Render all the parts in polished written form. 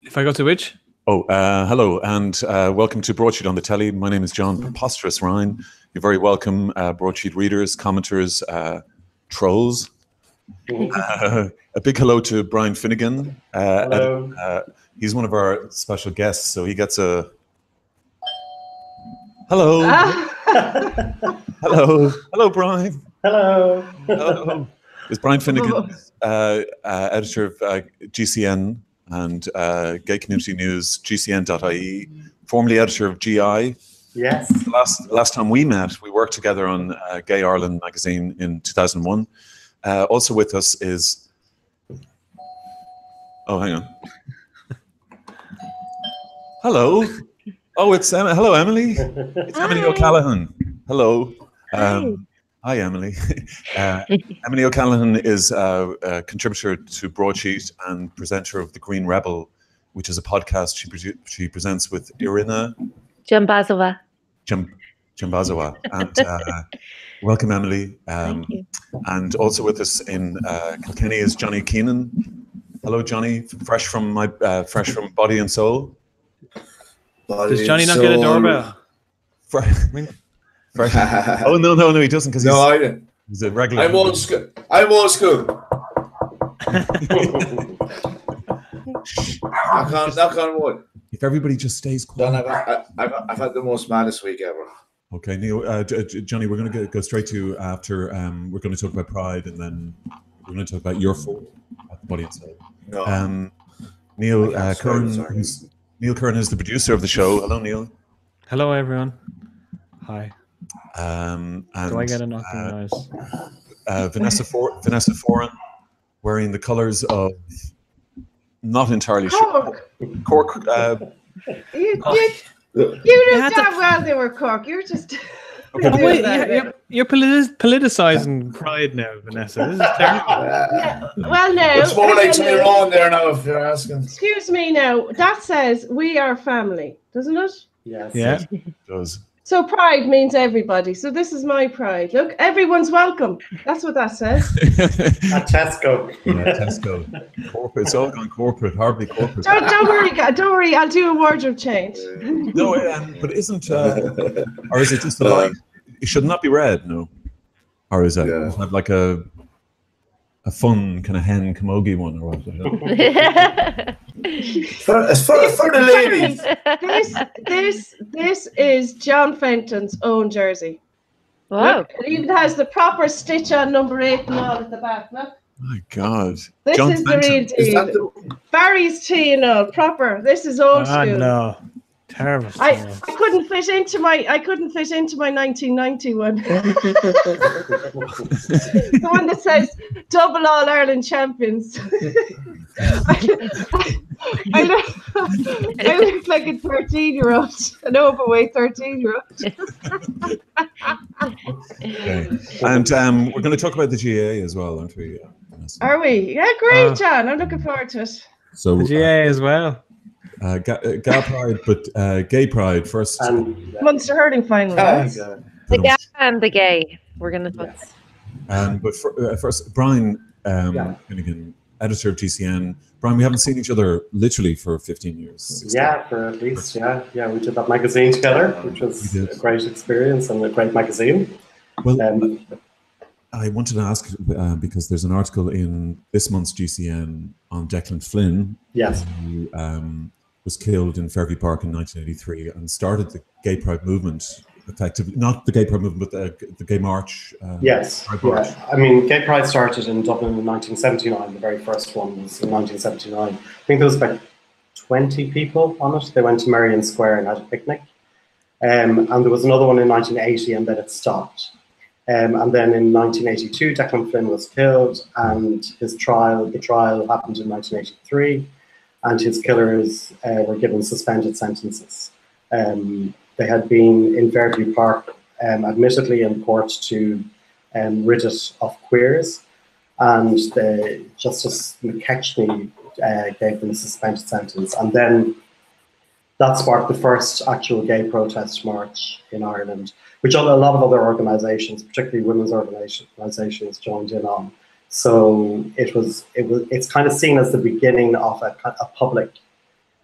If I go to which? Hello, and welcome to Broadsheet on the Telly. My name is John Preposterous Ryan. You're very welcome, Broadsheet readers, commenters, trolls. A big hello to Brian Finnegan. Hello. He's one of our special guests, so he gets a... Hello. Hello, Brian. Hello. Hello. It's Brian Finnegan, editor of GCN and Gay Community News, GCN.ie, formerly editor of GI. Yes. Last time we met, we worked together on Gay Ireland magazine in 2001. Also with us is... Oh, hang on. Hello. Oh, it's hello, Emily. It's Emily O'Callaghan. Hello. Hi, Emily. Emily O'Callaghan is a contributor to Broadsheet and presenter of The Green Rebel, which is a podcast she presents with Irina Jambazova. Jambazova. And welcome, Emily. Thank you. And also with us in Kilkenny is Johnny Keenan. Hello, Johnny. Fresh from Body and Soul. Does Johnny not get a doorbell? Oh no, he doesn't, because he's a regular. I'm old school. Knock on wood. If everybody just stays quiet. I've had the most maddest week ever. Okay, Neil, Johnny, we're going to go straight to after. We're going to talk about Pride, and then we're going to talk about your fault at the Body and Soul. No. Neil Curran. Neil Curran is the producer of the show. Hello, Neil. Hello, everyone. Hi. And, do I get a knocking noise? Vanessa Foran, wearing the colours of, not entirely sure. Cork. You didn't tell well they were Cork. You were just. Okay, you're politicizing Pride now, Vanessa. This is terrible. Well, no. It's more like Tyrone there now, if you're asking. Excuse me now. That says we are family, doesn't it? Yes. Yeah. It does. So Pride means everybody. So this is my Pride. Look, everyone's welcome. That's what that says. At Tesco. Yeah, Tesco. Corporate. It's all gone corporate. Hardly corporate. Don't worry. I'll do a wardrobe change. No, but isn't or is it just the light? It should not be red, no. Or is it have like a fun kind of hen camogie one or what? For the ladies. This is John Fenton's own jersey. Wow. Look, it even has the proper stitch on number 8 and all at the back. Look. My God. This John is Fenton. the real deal. Barry's tea and all, proper. This is old school. No. Terrible. I couldn't fit into my 1990 one. The one that says double All Ireland champions. I look like a 13-year-old, an overweight 13-year-old. Okay. And we're going to talk about the GA as well, aren't we? Are we? Yeah, great, John. I'm looking forward to it. So the GA as well. Gal Pride, but Gay Pride first. Munster hurling final. The Gay and the Gay. We're going to put. But first, Brian Finnegan, editor of GCN. Brian, we haven't seen each other literally for 15 years. Yeah, for at least, yeah. We did that magazine together, which was a great experience and a great magazine. Well, I wanted to ask, because there's an article in this month's GCN on Declan Flynn, who was killed in Fairview Park in 1983 and started the Gay Pride movement, effectively, not the Gay Pride movement, but the Gay March. Yes, yeah. I mean, Gay Pride started in Dublin in 1979. The very first one was in 1979. I think there was about 20 people on it. They went to Merrion Square and had a picnic. And there was another one in 1980, and then it stopped. And then in 1982, Declan Flynn was killed, and the trial happened in 1983, and his killers were given suspended sentences. They had been in Fairview Park, admittedly in court to rid it of queers, and Justice McKechnie gave them a suspended sentence. And then that sparked the first actual gay protest march in Ireland, which a lot of other organisations, particularly women's organisations, joined in on. So it's kind of seen as the beginning of a public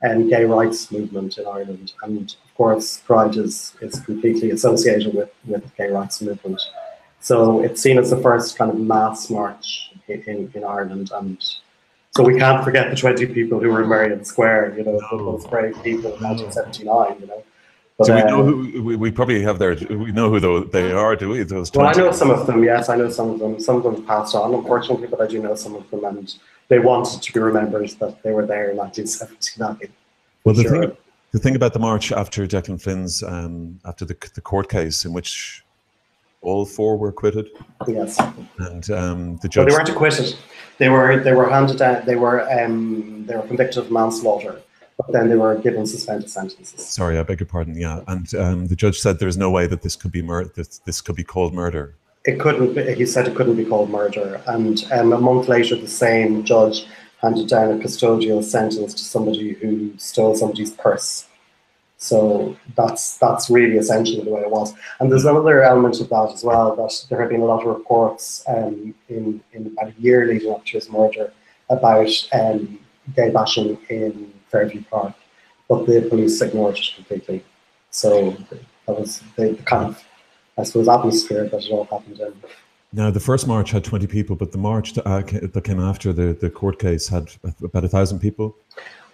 gay rights movement in Ireland. And of course, Pride is completely associated with the gay rights movement. So it's seen as the first kind of mass march in Ireland. And so we can't forget the 20 people who were in Merrion Square, you know, those brave people in 1979, you know. But, so we know who, we probably have we know who they are, do we? Those 20? Well, I know some of them, yes, I know some of them. Some of them passed on, unfortunately, but I do know some of them, and they wanted to be remembered that they were there in 1979. Well, the thing about the march after Declan Flynn's, after the court case in which all 4 were acquitted. Yes. And the judge. Well, they weren't acquitted. They were handed down. They were convicted of manslaughter, but then they were given suspended sentences. Sorry, I beg your pardon. Yeah, and the judge said there's no way that this could be this could be called murder. It couldn't. He said it couldn't be called murder. And a month later, the same judge handed down a custodial sentence to somebody who stole somebody's purse. So that's really essentially the way it was. And there's another element of that as well, that there have been a lot of reports in about a year leading up to his murder about gay bashing in Fairview Park, but the police ignored it completely. So that was the kind of, I suppose, atmosphere that it all happened in. Now, the first march had 20 people, but the march that came after the court case had about 1,000 people.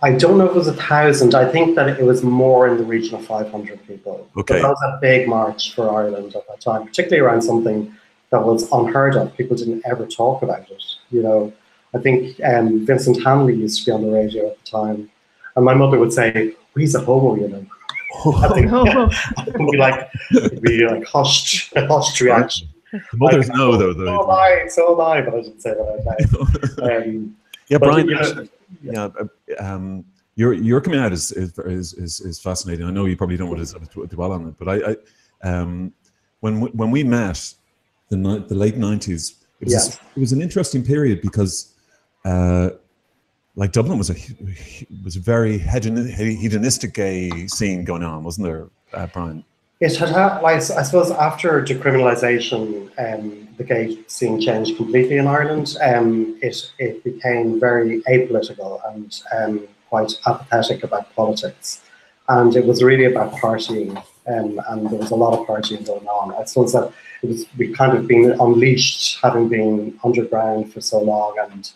I don't know if it was 1,000. I think that it was more in the region of 500 people. Okay. But that was a big march for Ireland at that time, particularly around something that was unheard of. People didn't ever talk about it. You know, I think Vincent Hanley used to be on the radio at the time, and my mother would say, well, "He's a homo," you know. I think it'd be like a hushed reaction. The mothers know, though. So am I, but I didn't say that out loud. Yeah, but, Brian. you know, Your coming out is fascinating. I know you probably don't want to dwell on it, but when we met the late 90s, it was an interesting period because like Dublin was a very hedonistic gay scene going on, wasn't there, Brian? It had, I suppose, after decriminalisation, the gay scene changed completely in Ireland. It became very apolitical and quite apathetic about politics, and it was really about partying, and there was a lot of partying going on. I suppose that we kind of been unleashed, having been underground for so long and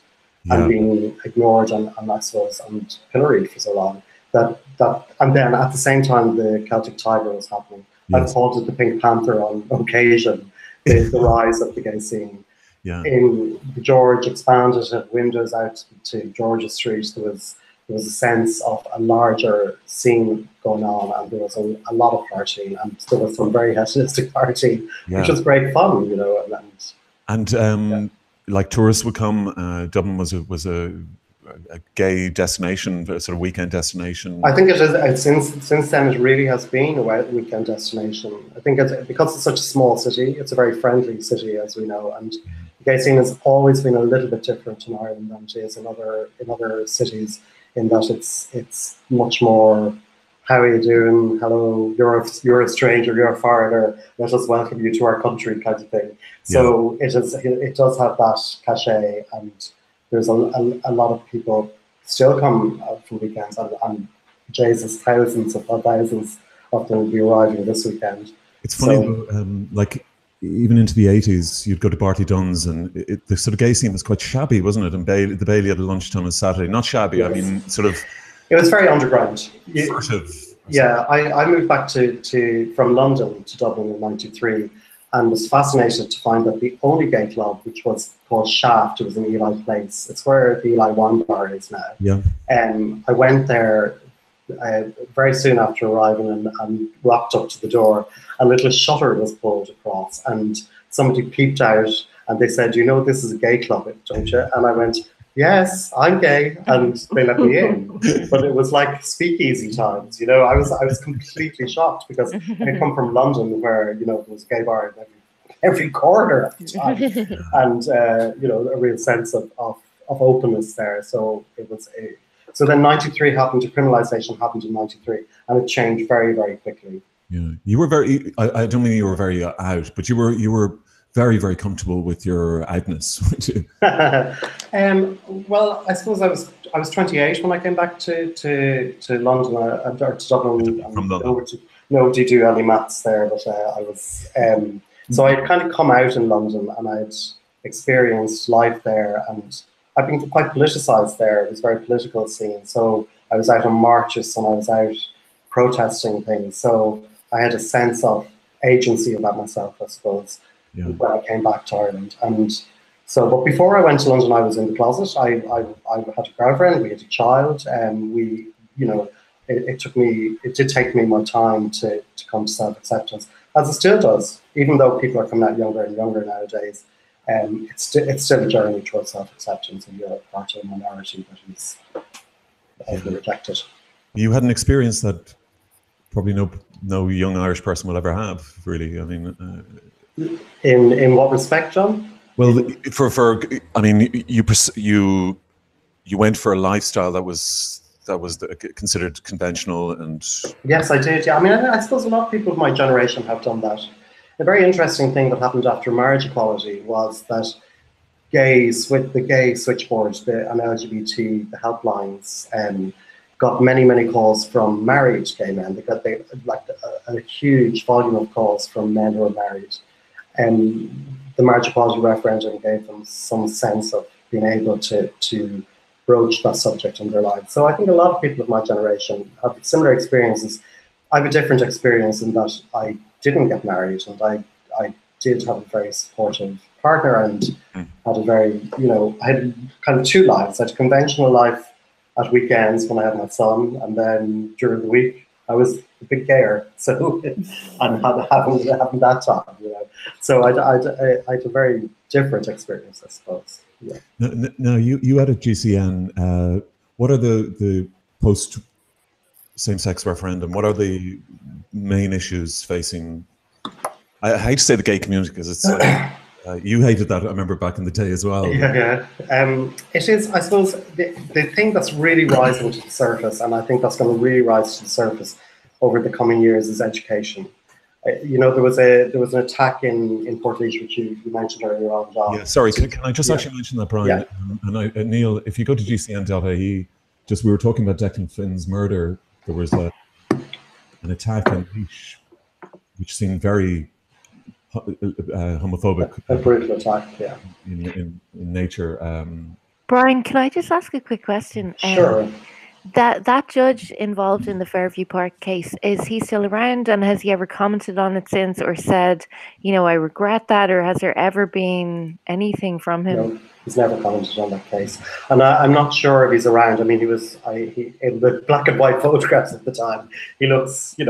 being ignored and I suppose and pilloried for so long. And then at the same time, the Celtic Tiger was happening. Yes. I called it the Pink Panther on occasion, the rise of the gay scene. Yeah. In George expanded it, windows out to George's Street. There was a sense of a larger scene going on, and there was a lot of partying, and there was some very hedonistic partying, which was great fun, you know. Like tourists would come. Dublin was a gay destination, a sort of weekend destination. I think it is. Since then, it really has been a weekend destination. I think because it's such a small city, it's a very friendly city, as we know, and the gay scene has always been a little bit different in Ireland than it is in other cities. In that it's much more, how are you doing? Hello, you're a stranger, you're a foreigner. Let us welcome you to our country, kind of thing. So it does have that cachet, and there's a lot of people still come out for weekends, and Jesus, thousands of them will be arriving this weekend. It's funny though, like even into the 80s, you'd go to Barty Dunn's, and the sort of gay scene was quite shabby, wasn't it? And the Bailey at lunchtime on Saturday, not shabby. Yes. I mean, sort of. It was very underground. Yeah, I moved back from London to Dublin in '93. And was fascinated to find that the only gay club, which was called Shaft, it was in Ely Place. It's where the Ely Wine Bar is now. Yeah. I went there very soon after arriving and walked up to the door. A little shutter was pulled across, and somebody peeped out, and they said, "You know, this is a gay club, don't you?" And I went, "Yes, I'm gay," and they let me in. But it was like speakeasy times, you know. I was completely shocked because I come from London, where there was a gay bar in every corner at the time, and you know, a real sense of openness there. So it was so then '93 happened. Decriminalisation happened in '93, and it changed very, very quickly. Yeah, you were very. I don't mean you were very out, but you were very, very comfortable with your outness. Well, I suppose I was was 28 when I came back to London, or to Dublin. From London. Nobody do early maths there, but I was. So I'd kind of come out in London, and I'd experienced life there, and I've been quite politicized there. It was a very political scene. So I was out on marches and I was out protesting things. So I had a sense of agency about myself, I suppose, when I came back to Ireland. And so, but before I went to London, I was in the closet. I had a girlfriend, we had a child, and it did take me more time to come to self-acceptance, as it still does, even though people are coming out younger and younger nowadays. It's still a journey towards self-acceptance, and you're part of a minority that is rejected. You had an experience that probably no young Irish person will ever have, really. I mean, in what respect, John? Well, I mean, you went for a lifestyle that was considered conventional, and yes, I did. Yeah, I mean, I suppose a lot of people of my generation have done that. A very interesting thing that happened after marriage equality was that the gay switchboard, and LGBT, the helplines, got many calls from married gay men. They got a huge volume of calls from men who are married. The marriage equality referendum gave them some sense of being able to broach that subject in their lives. So I think a lot of people of my generation have similar experiences. I have a different experience in that I didn't get married, and I did have a very supportive partner, and had a very, I had kind of two lives. I had a conventional life at weekends when I had my son, and then during the week I was a bit gayer, so and having that time, So I had a very different experience, I suppose. Yeah. Now you had a GCN. What are the post same-sex referendum? What are the main issues facing? I hate to say the gay community, because it's you hated that, I remember, back in the day as well. Yeah. It is, I suppose, the thing that's really rising to the surface, and I think that's going to really rise to the surface over the coming years, is education. There was an attack in Portlaoise, which you mentioned earlier on, John. Yeah, sorry, can I just actually mention that, Brian? Yeah. And Neil, if you go to gcn.ie, we were talking about Declan Finn's murder. There was an attack in Laois, which seemed very homophobic. A brutal attack, yeah. In nature. Brian, can I just ask a quick question? Sure. That judge involved in the Fairview Park case, is he still around, and has he ever commented on it since, or said, I regret that, or has there ever been anything from him? No, he's never commented on that case, and I'm not sure if he's around. I mean, he in the black and white photographs at the time, he looks, in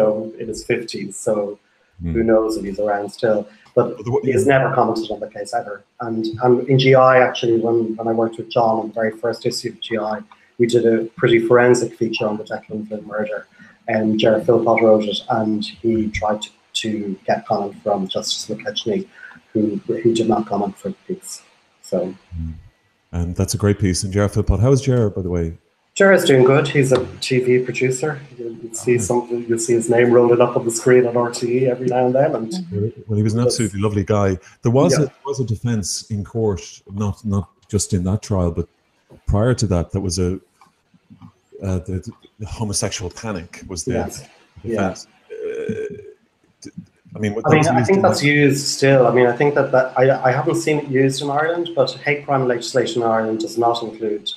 his 50s, so who knows if he's around still. But he has never commented on the case ever. And in GI, actually, when I worked with John on the very first issue of GI, we did a pretty forensic feature on the Declan Flynn murder, and Gerard Philpott wrote it, and he tried to get comment from Justice McKechnie, who did not comment for the piece. So, and that's a great piece. And Gerard Philpott, how is Gerard, by the way? Gerard's doing good. He's a TV producer. You'll see his name rolling up on the screen on RTE every now and then. And well, he was an absolutely lovely guy. There was a defence in court, not just in that trial, but prior to that, there was the homosexual panic was the defense. I think that's used still. I mean, I think that I haven't seen it used in Ireland, but hate crime legislation in Ireland does not include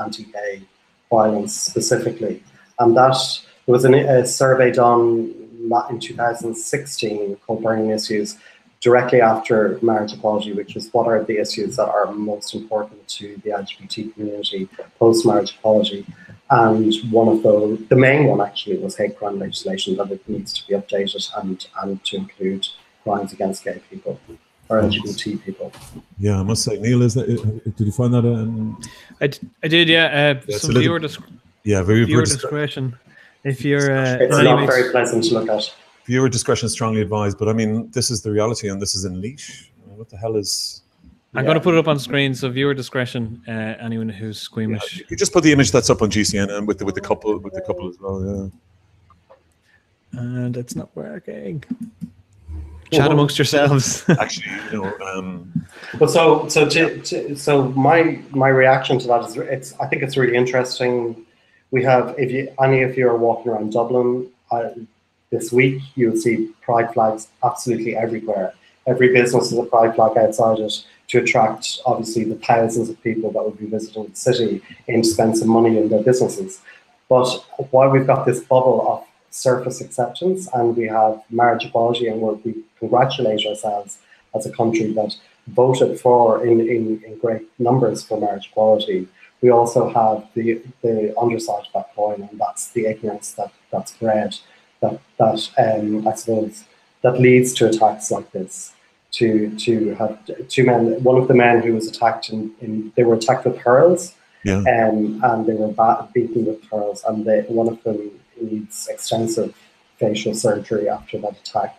anti-gay violence specifically. And that there was a survey done in 2016 called Burning Issues, directly after marriage equality, which is what are the issues that are most important to the LGBT community post-marriage equality. And one of the main one actually was hate crime legislation, that it needs to be updated and to include crimes against gay people or LGBT people. Yeah, I must say, Neil, did you find that? I did, yeah. Some viewer discretion. If you're, it's not very pleasant to look at. Viewer discretion is strongly advised, but I mean, this is the reality, and this is in Laois. What the hell is? I'm going to put it up on screen, so viewer discretion. Anyone who's squeamish, you just put the image that's up on GCN and with the couple as well. Yeah. And it's not working. Chat amongst yourselves. Actually, But so my reaction to that is I think it's really interesting. We have, if any of you are walking around Dublin this week, you'll see pride flags absolutely everywhere. Every business has a pride flag outside it to attract, obviously, the thousands of people that would be visiting the city and spend some money in their businesses. But while we've got this bubble of surface acceptance and we have marriage equality, and we congratulate ourselves as a country that voted for in great numbers for marriage equality, we also have the underside of that coin, and that's the ignorance that's bred, that I suppose that leads to attacks like this. To have two men, one of the men who was attacked they were attacked with hurls, and they were beaten with hurls, and one of them needs extensive facial surgery after that attack.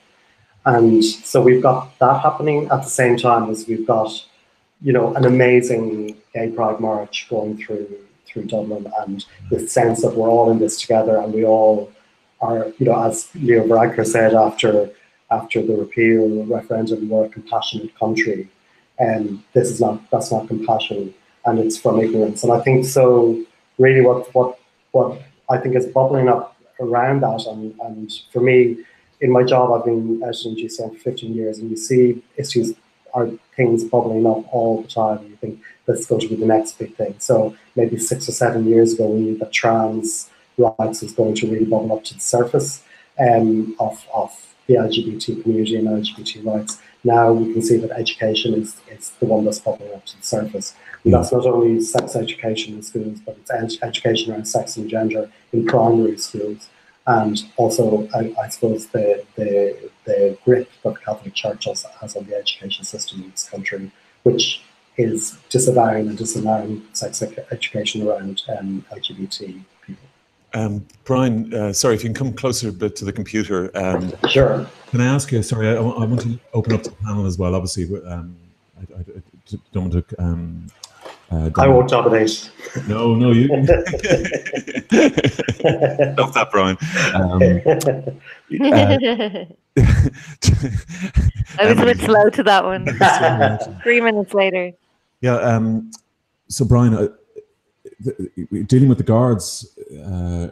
And so we've got that happening at the same time as we've got, an amazing gay pride march going through Dublin, and this sense that we're all in this together, and we all are, as Leo Varadkar said after the repeal referendum, we're a compassionate country, and that's not compassion, and it's from ignorance. And I think so. Really, what I think is bubbling up around that, and for me, in my job, I've been editing GCN for 15 years, and you see issues or things bubbling up all the time. You think that's going to be the next big thing. So maybe 6 or 7 years ago, we knew that trans rights was going to really bubble up to the surface of the LGBT community and LGBT rights. Now we can see that education is the one that's bubbling up to the surface. And that's not only sex education in schools, but it's education around sex and gender in primary schools. And also, I suppose, the grip that the Catholic Church has on the education system in this country, which is disavowing sex education around LGBT people. Brian, sorry, if you can come closer a bit to the computer. Sure. Can I ask you, sorry, I want to open up the panel as well. Obviously, I don't want to... I won't dominate. No, you... Love that, Brian. I was a bit slow to that one. 3 minutes later. Yeah, so Brian, dealing with the guards,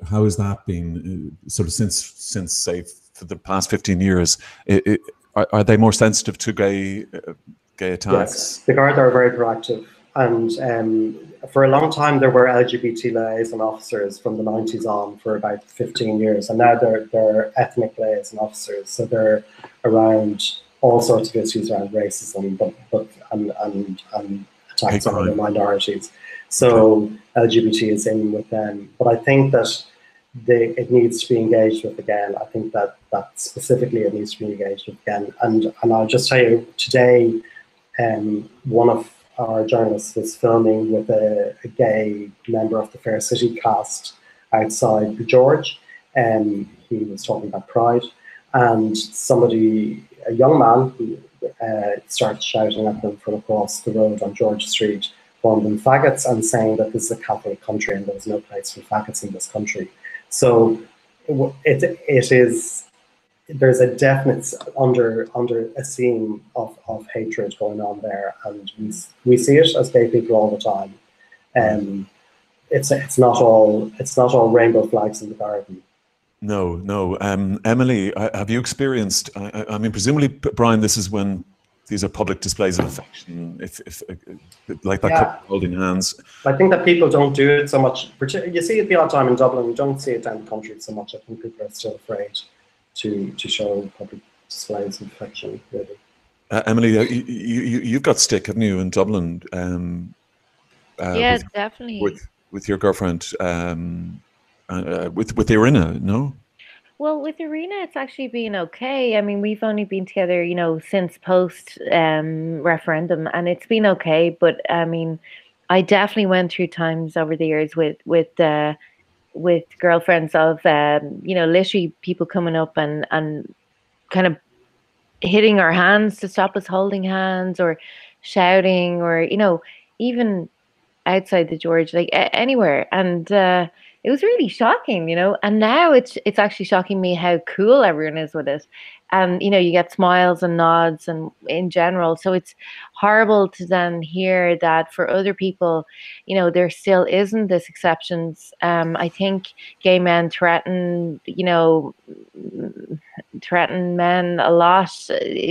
how has that been sort of since say, for the past 15 years? Are they more sensitive to gay attacks? Yes, the guards are very proactive. And for a long time, there were LGBT liaison officers from the 90s on for about 15 years. And now they're ethnic liaison officers. So they're around all sorts of issues around racism and attacks on other minorities. So LGBT is in with them. But I think that it needs to be engaged with again. I think that specifically it needs to be engaged with again. And I'll just tell you, today, one of our journalists was filming with a gay member of the Fair City cast outside the George, and he was talking about pride, and a young man, started shouting at them from across the road on George Street, calling them faggots and saying that this is a Catholic country and there's no place for faggots in this country. So there's a definite under a scene of hatred going on there, and we see it as gay people all the time. It's not all rainbow flags in the garden. No. Emily, have you experienced? I mean, presumably, Brian, this is when these are public displays of affection. If like that couple holding hands. I think that people don't do it so much. You see it the odd time in Dublin. You don't see it down the country so much. I think people are still afraid to show public displays of affection, really. Emily, you've got stick, haven't you, in Dublin? Yeah, definitely. With your girlfriend, with Irina, no? Well, with Irina, it's actually been okay. I mean, we've only been together, since post referendum, and it's been okay. But I mean, I definitely went through times over the years with girlfriends of literally people coming up and kind of hitting our hands to stop us holding hands, or shouting, or even outside the George, like anywhere. And it was really shocking, and now it's actually shocking me how cool everyone is with it. and you get smiles and nods and in general. So it's horrible to then hear that for other people, there still isn't this acceptance. I think gay men threaten men a lot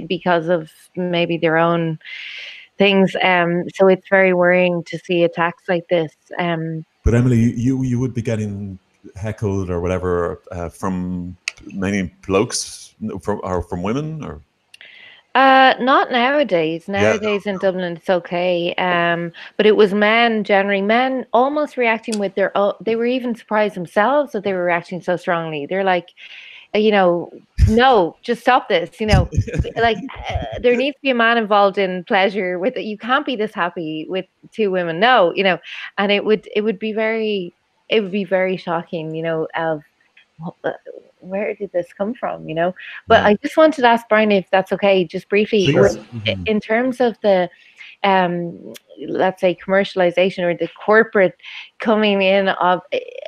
because of maybe their own things. So it's very worrying to see attacks like this. But Emily, you would be getting heckled or whatever from many blokes from women, or? Not nowadays. Nowadays in Dublin, it's okay. But it was men almost reacting with their own. They were even surprised themselves that they were reacting so strongly. They're like, no, just stop this. Like there needs to be a man involved in pleasure with it. You can't be this happy with two women. No, and it would be very shocking. Of where did this come from? But I just wanted to ask Brian if that's okay, just briefly, in terms of the let's say commercialization or the corporate coming in of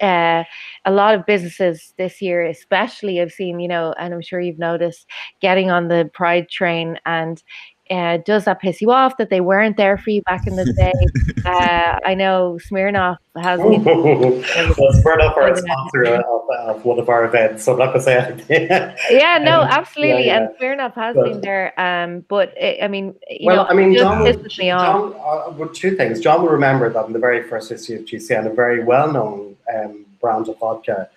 a lot of businesses this year, especially I've seen, and I'm sure you've noticed, getting on the Pride train. And does that piss you off that they weren't there for you back in the day? I know Smirnoff has been. Smirnoff are a sponsor of one of our events, so I'm not going to say anything. Yeah, no, absolutely. And Smirnoff has been there. But I mean, John pisses me off. With two things. John will remember that in the very first issue of GCN, a very well-known brand of vodka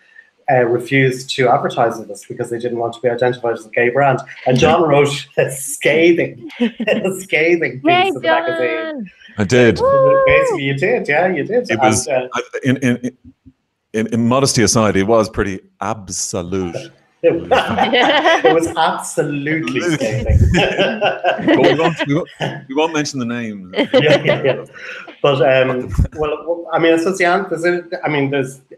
refused to advertise with us because they didn't want to be identified as a gay brand. And John wrote a scathing piece in the magazine. I did. Basically, you did. Yeah, you did. It was, in modesty aside, it was pretty absolute. It was absolutely scathing. we won't mention the name. Yeah. But well, I mean,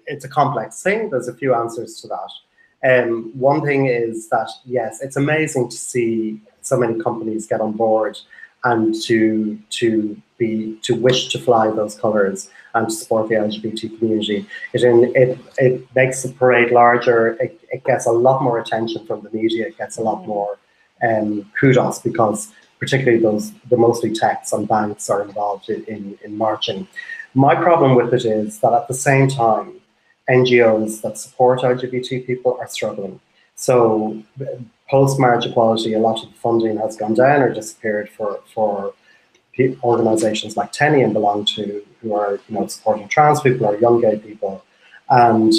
it's a complex thing. There's a few answers to that. One thing is that yes, it's amazing to see so many companies get on board and to wish to fly those colours and to support the LGBT community. It makes the parade larger. It gets a lot more attention from the media. It gets a lot more kudos because particularly the mostly techs and banks are involved in marching. My problem with it is that at the same time, NGOs that support LGBT people are struggling. So post-marriage equality, a lot of the funding has gone down or disappeared for organizations like Telly and belong to, who are supporting trans people or young gay people. And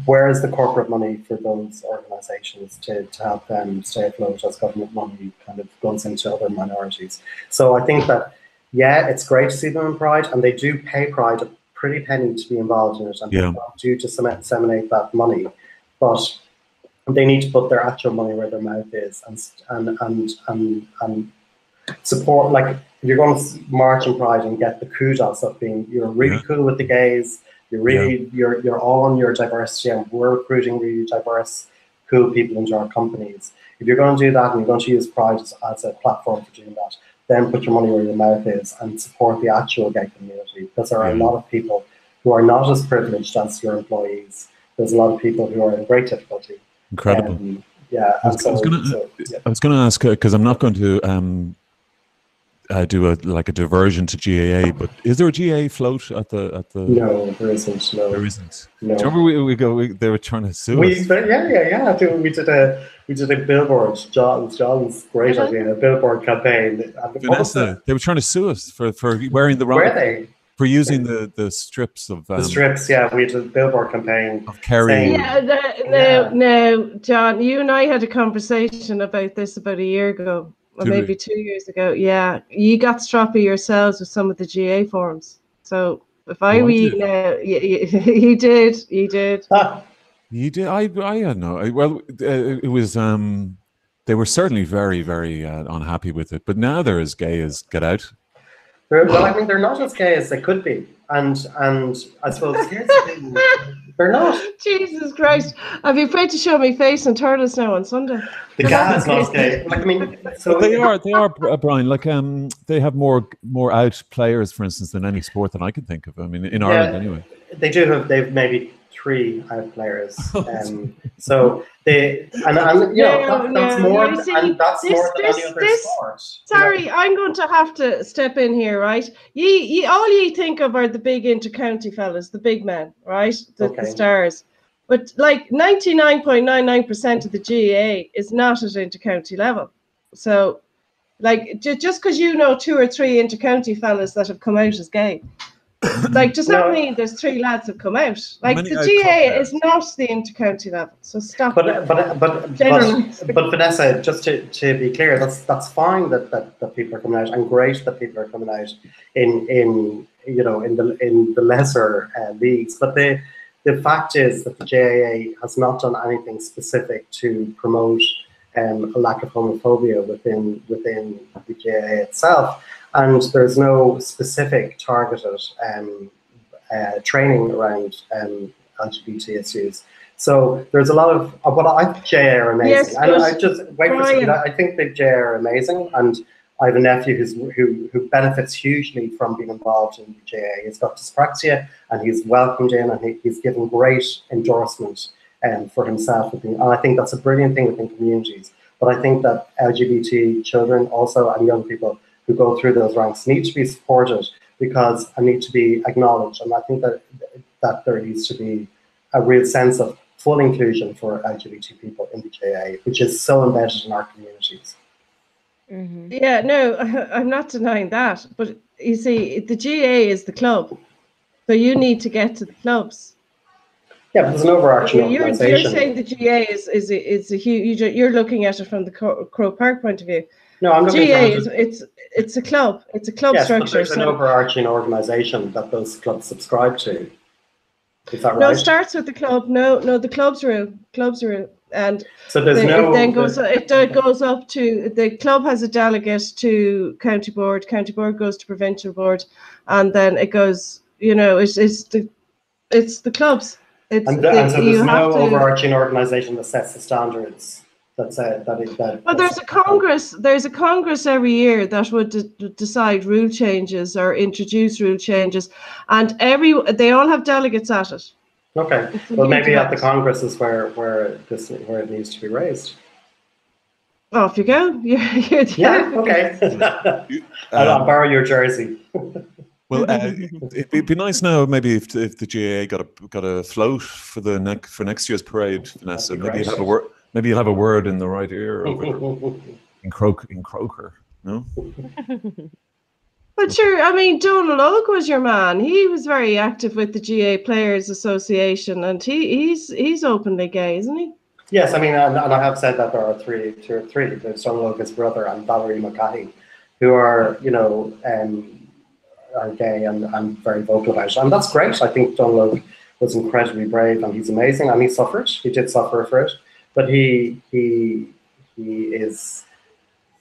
where is the corporate money for those organizations to help them stay afloat as government money kind of goes into other minorities? So I think that, yeah, it's great to see them in Pride, and they do pay Pride a pretty penny to be involved in it, and they do disseminate that money. But they need to put their actual money where their mouth is and support. Like, if you're going to march in Pride and get the kudos of being, you're really cool with the gays, you're really you're on your diversity, and we're recruiting really diverse, cool people into our companies. If you're going to do that and you're going to use Pride as a platform for doing that, then put your money where your mouth is and support the actual gay community, because there are a lot of people who are not as privileged as your employees. There's a lot of people who are in great difficulty. Incredible. I was going to ask, because I'm not going to do a diversion to GAA, but is there a GAA float at the? No, there isn't. No, there isn't. No. Do you remember they were trying to sue us? Yeah. We did a billboard. John's great idea. A billboard campaign. Vanessa, they were trying to sue us for wearing the wrong. Were they? For using the strips of the strips, we did a billboard campaign of carrying. No, John, you and I had a conversation about this about a year ago, or maybe 2 years ago. Yeah, you got stroppy yourselves with some of the GA forms. So if I read now, you did. You did. I don't know. Well, it was. They were certainly very, very unhappy with it. But now they're as gay as get out. Well, I mean, they're not as gay as they could be, and I suppose here's the thing: they're not. Jesus Christ! I'd be afraid to show my face in Turtles now on Sunday. The Gaia is not gay. Like, I mean, so they are, Brian. Like, they have more out players, for instance, than any sport that I can think of. I mean, in Ireland anyway. They do have. They've maybe 3 out players. So they and you know that's more you see, and that's more than any other sport. Sorry, you know? I'm going to have to step in here, right? All you think of are the big intercounty fellas, the big men, right? The stars. But like 99.99% of the GAA is not at intercounty level. So like just because you know 2 or 3 intercounty fellas that have come out as gay, like does not mean there's 3 lads have come out. Like the GAA is not the intercounty level. So stop. But Vanessa, just to be clear, that's fine that people are coming out, and great that people are coming out in the lesser leagues. But the fact is that the GAA has not done anything specific to promote a lack of homophobia within the GAA itself, and there's no specific targeted training around LGBT issues. So there's a lot of what I think GAA are amazing. Yes, and I just wait for a second. I think the GAA are amazing, and I have a nephew who benefits hugely from being involved in the GAA. He's got dyspraxia, and he's welcomed in, and he's given great endorsement for himself. And I think that's a brilliant thing within communities. But I think that LGBT children also and young people who go through those ranks need to be supported because and need to be acknowledged. And I think that there needs to be a real sense of full inclusion for LGBT people in the GAA, which is so embedded in our communities. Mm-hmm. Yeah, no, I'm not denying that. But you see, the GAA is the club. So you need to get to the clubs. Yeah, but there's an overarching organisation. You're saying the GAA is a huge. You're looking at it from the Crow Park point of view. No, I'm looking GAA it's a club. It's a club structure. But there's an overarching organisation that those clubs subscribe to. Is that right? No, it starts with the club. No, the clubs rule. And so there's it goes up to the club has a delegate to county board. County board goes to provincial board, and then it goes. It's the clubs. So there's no overarching organisation that sets the standards. Well, there's a congress. There's a congress every year that would decide rule changes or introduce rule changes, and they all have delegates at it. Okay, well maybe at the congress is where it needs to be raised. Off you go. Yeah. Okay. I'll borrow your jersey. Well, it'd be nice now. Maybe if the GAA got a float for next year's parade, Vanessa. Maybe you'll have a word in the right ear over in Croker. No. But sure, I mean, Donald Oak was your man. He was very active with the GAA Players Association, and he's openly gay, isn't he? Yes, I mean, and I have said that there are three. There's Donald Oak, his brother, and Valerie McCahey, who are are gay and very vocal about it. And that's great. I think Donald Oak was incredibly brave, and he's amazing, and he suffered. He did suffer for it, but he is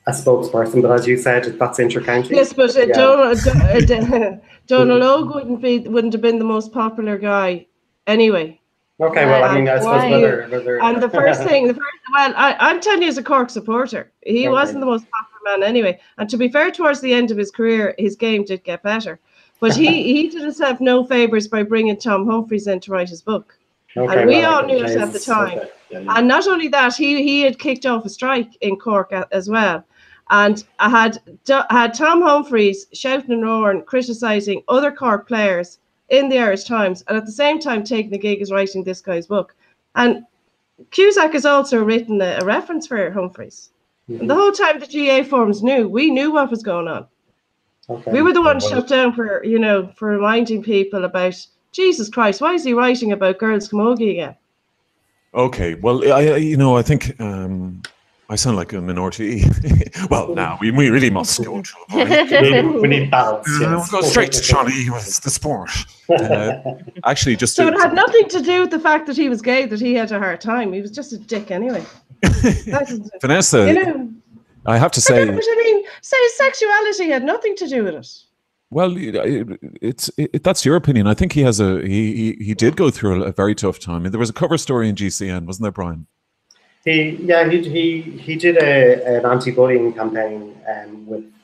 a spokesperson. But as you said, that's intercounty. Yes, but Donald Oak wouldn't have been the most popular guy anyway. Okay, well, I mean, I suppose whether and I'm telling you, as a Cork supporter, he wasn't the most popular man anyway. And to be fair, towards the end of his career, his game did get better. But he did himself no favours by bringing Tom Humphreys in to write his book. Okay, and we all knew it at the time. Okay. Yeah. And not only that, he had kicked off a strike in Cork as well. And I had Tom Humphreys shouting and roaring, criticising other Cork players in the Irish Times, and at the same time taking the gig as writing this guy's book. And Cusack has also written a reference for Humphreys. Mm-hmm. And the whole time the GAA forums we knew what was going on. Okay. We were the ones shut down for reminding people about, Jesus Christ, why is he writing about girls camogie again? Okay, well, I think I sound like a minority. Well, now we really must go to we need balance. We'll go straight to Johnny with the sport. Actually, just so it had nothing to do with the fact that he was gay, that he had a hard time. He was just a dick anyway. Vanessa, I have to say, but I mean, his sexuality had nothing to do with it. Well, that's your opinion. I think he did go through a very tough time. I mean, there was a cover story in GCN, wasn't there, Brian? He did an anti-bullying campaign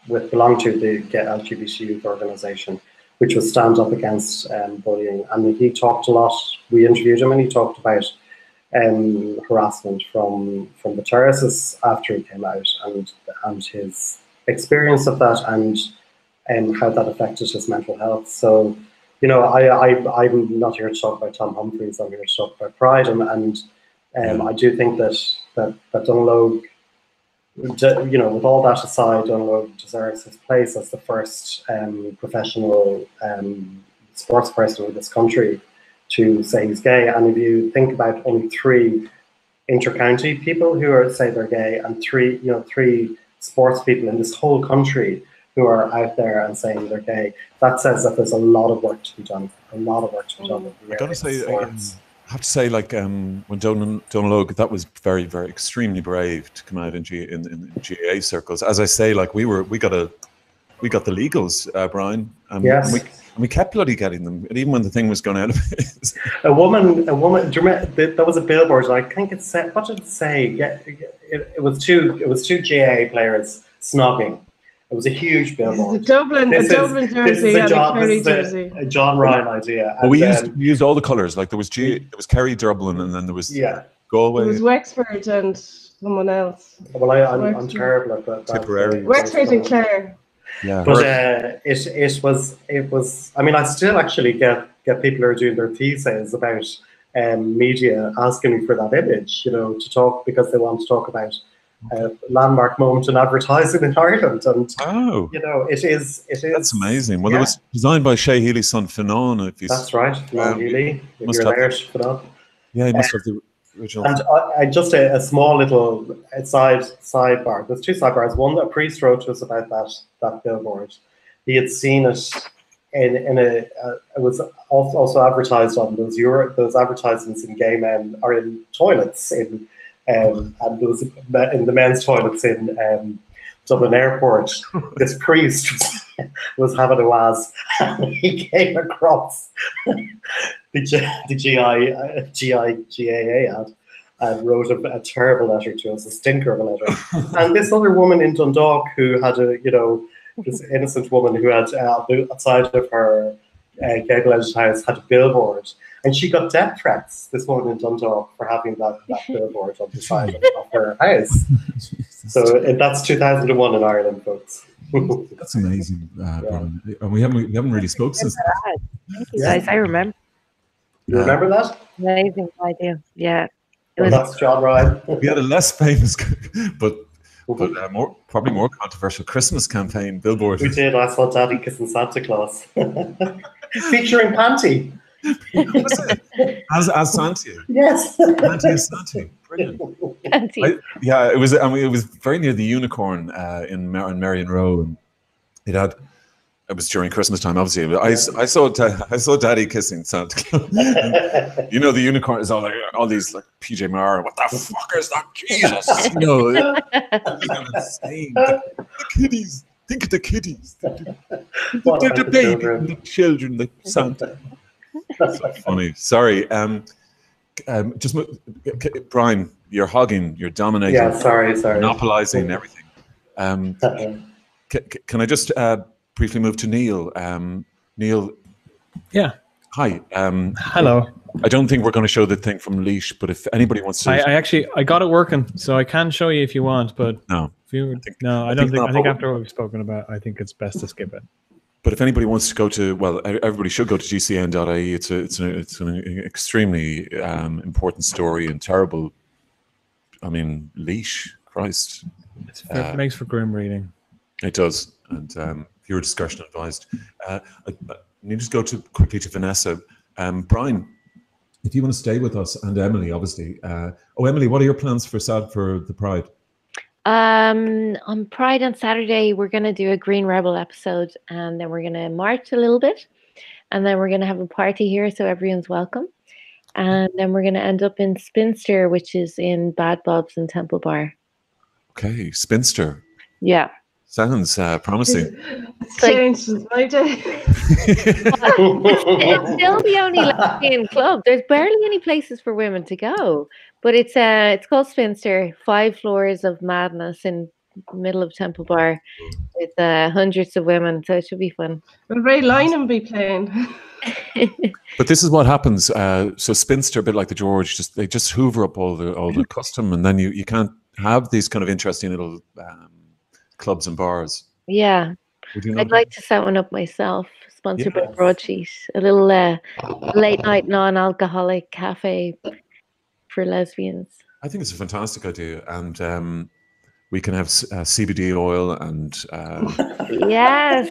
with belong to the LGBT Youth organisation, which was stand up against bullying. And he talked a lot. We interviewed him, and he talked about harassment from the terraces after he came out, and his experience of that, and how that affected his mental health. So, you know, I'm not here to talk about Tom Humphreys. I'm here to talk about Pride, and I do think that Dunologue, you know, with all that aside, Dunologue deserves his place as the first professional sports person in this country to say he's gay. And if you think about only 3 inter-county people who say they're gay, and 3 sports people in this whole country who are out there and saying they're gay, that says that there's a lot of work to be done. A lot of work to be done. I gotta say, I have to say, like, when Dunologue, that was very, very extremely brave to come out in GAA circles. As I say, like, we got the legals, Brian. Yes. And we kept bloody getting them, and even when the thing was going out of it. A woman. Do you remember, there was a billboard, and I think it said, what did it say? It was two GAA players snogging. It was a huge billboard. A Dublin jersey and a Kerry jersey. A John Ryan idea. And we used all the colours. Like, there was Kerry, Dublin, and then there was Galway. It was Wexford and someone else. Well, I'm terrible at that. Tipperary. Wexford and Clare. Yeah, but it was. I mean, I still actually get people who are doing their theses about media asking me for that image, you know, to talk, because they want to talk about a landmark moment in advertising in Ireland, and you know, it is. That's amazing. Well, it was designed by Shea Healy's son Finan. That's right, Finan Healy. If you're there, Finan. Yeah, he must have the original. And just a small little sidebar. There's 2 sidebars. One, a priest wrote to us about that billboard. He had seen it it was also advertised on those advertisements in gay men, or in toilets and there was in the men's toilets in Dublin Airport. This priest was having a was, and he came across the GAA ad and wrote a terrible letter to us, a stinker of a letter. And this other woman in Dundalk who had this innocent woman who had outside of her gay-related house had a billboard, and she got death threats, this woman in Dundalk, for having that billboard on the side of her house. So that's 2001 in Ireland, folks. That's amazing, Brian. And we haven't really spoken since. Thank you, guys. I remember. You remember that? Amazing idea. Yeah. That's John Ryan. We had a less famous, but probably more controversial Christmas campaign billboard. We did. I saw Daddy kissing Santa Claus, featuring Panty. As Santi. Yes. Panty as Santi. Brilliant. It was. I mean, it was very near the Unicorn in Marion Row, and it was during Christmas time, obviously. But I saw Daddy kissing Santa Claus. You know, the Unicorn is all these like PJ Maher. What the fuck is that? Jesus, you know, insane. The kiddies. Think of the kiddies. The baby, the children, the Santa. That's so funny. Sorry. Just Brian, you're hogging, you're dominating. Yeah, sorry. Monopolizing everything. Can I just briefly move to Neil? Neil. Yeah. Hi. Hello. I don't think we're going to show the thing from Leash, but if anybody wants to, I got it working, so I can show you if you want. But no, I think after what we've spoken about, I think it's best to skip it. But if anybody wants to go to, everybody should go to gcn.ie. It's an extremely important story and terrible. I mean, Leash, Christ. It makes for grim reading. It does, and viewer discretion advised. You just go quickly to Vanessa. Brian, if you want to stay with us, and Emily, obviously. Emily, what are your plans for the Pride? On Pride on Saturday, we're going to do a Green Rebel episode, and then we're going to march a little bit, and then we're going to have a party here, so everyone's welcome. And then we're going to end up in Spinster, which is in Bad Bob's and Temple Bar. Okay, Spinster. Yeah. Sounds promising. It's changed since my day. It's still the only lesbian club. There's barely any places for women to go. But it's called Spinster, 5 floors of madness in middle of Temple Bar with hundreds of women, so it should be fun. Will Ray Lynham be playing? But this is what happens. So Spinster, a bit like the George, they just hoover up all the custom, and then you can't have these kind of interesting little clubs and bars. Yeah, I'd like to set one up myself, sponsored by Broadsheet. A little late night non-alcoholic cafe for lesbians. I think it's a fantastic idea, and we can have CBD oil and yes,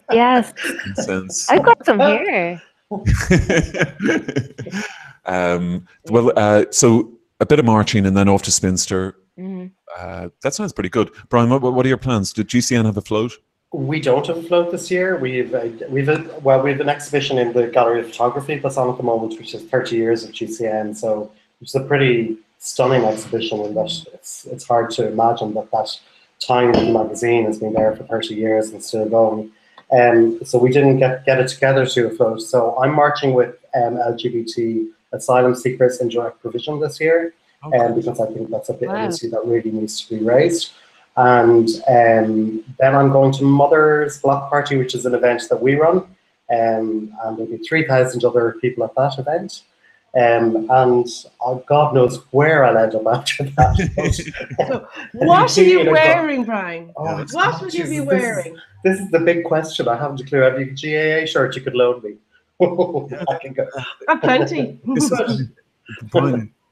incense. I've got some here. So a bit of marching and then off to Spinster. Mm-hmm. That sounds pretty good. Brian, what are your plans? Did GCN have a float? We don't have a float this year. We've an exhibition in the Gallery of Photography that's on at the moment, which is 30 years of GCN. So it's a pretty stunning exhibition, in that it's hard to imagine that tiny magazine has been there for 30 years and still going. So we didn't get it together to a float. So I'm marching with LGBT asylum seekers in direct provision this year, because I think that's an issue that really needs to be raised. And then I'm going to Mother's Block Party, which is an event that we run, and there'll be 3,000 other people at that event. And God knows where I'll end up after that. So what are you wearing, Brian? What would you be wearing? This is the big question. I haven't a clue. Have you a GAA shirt you could loan me? I can go. Plenty.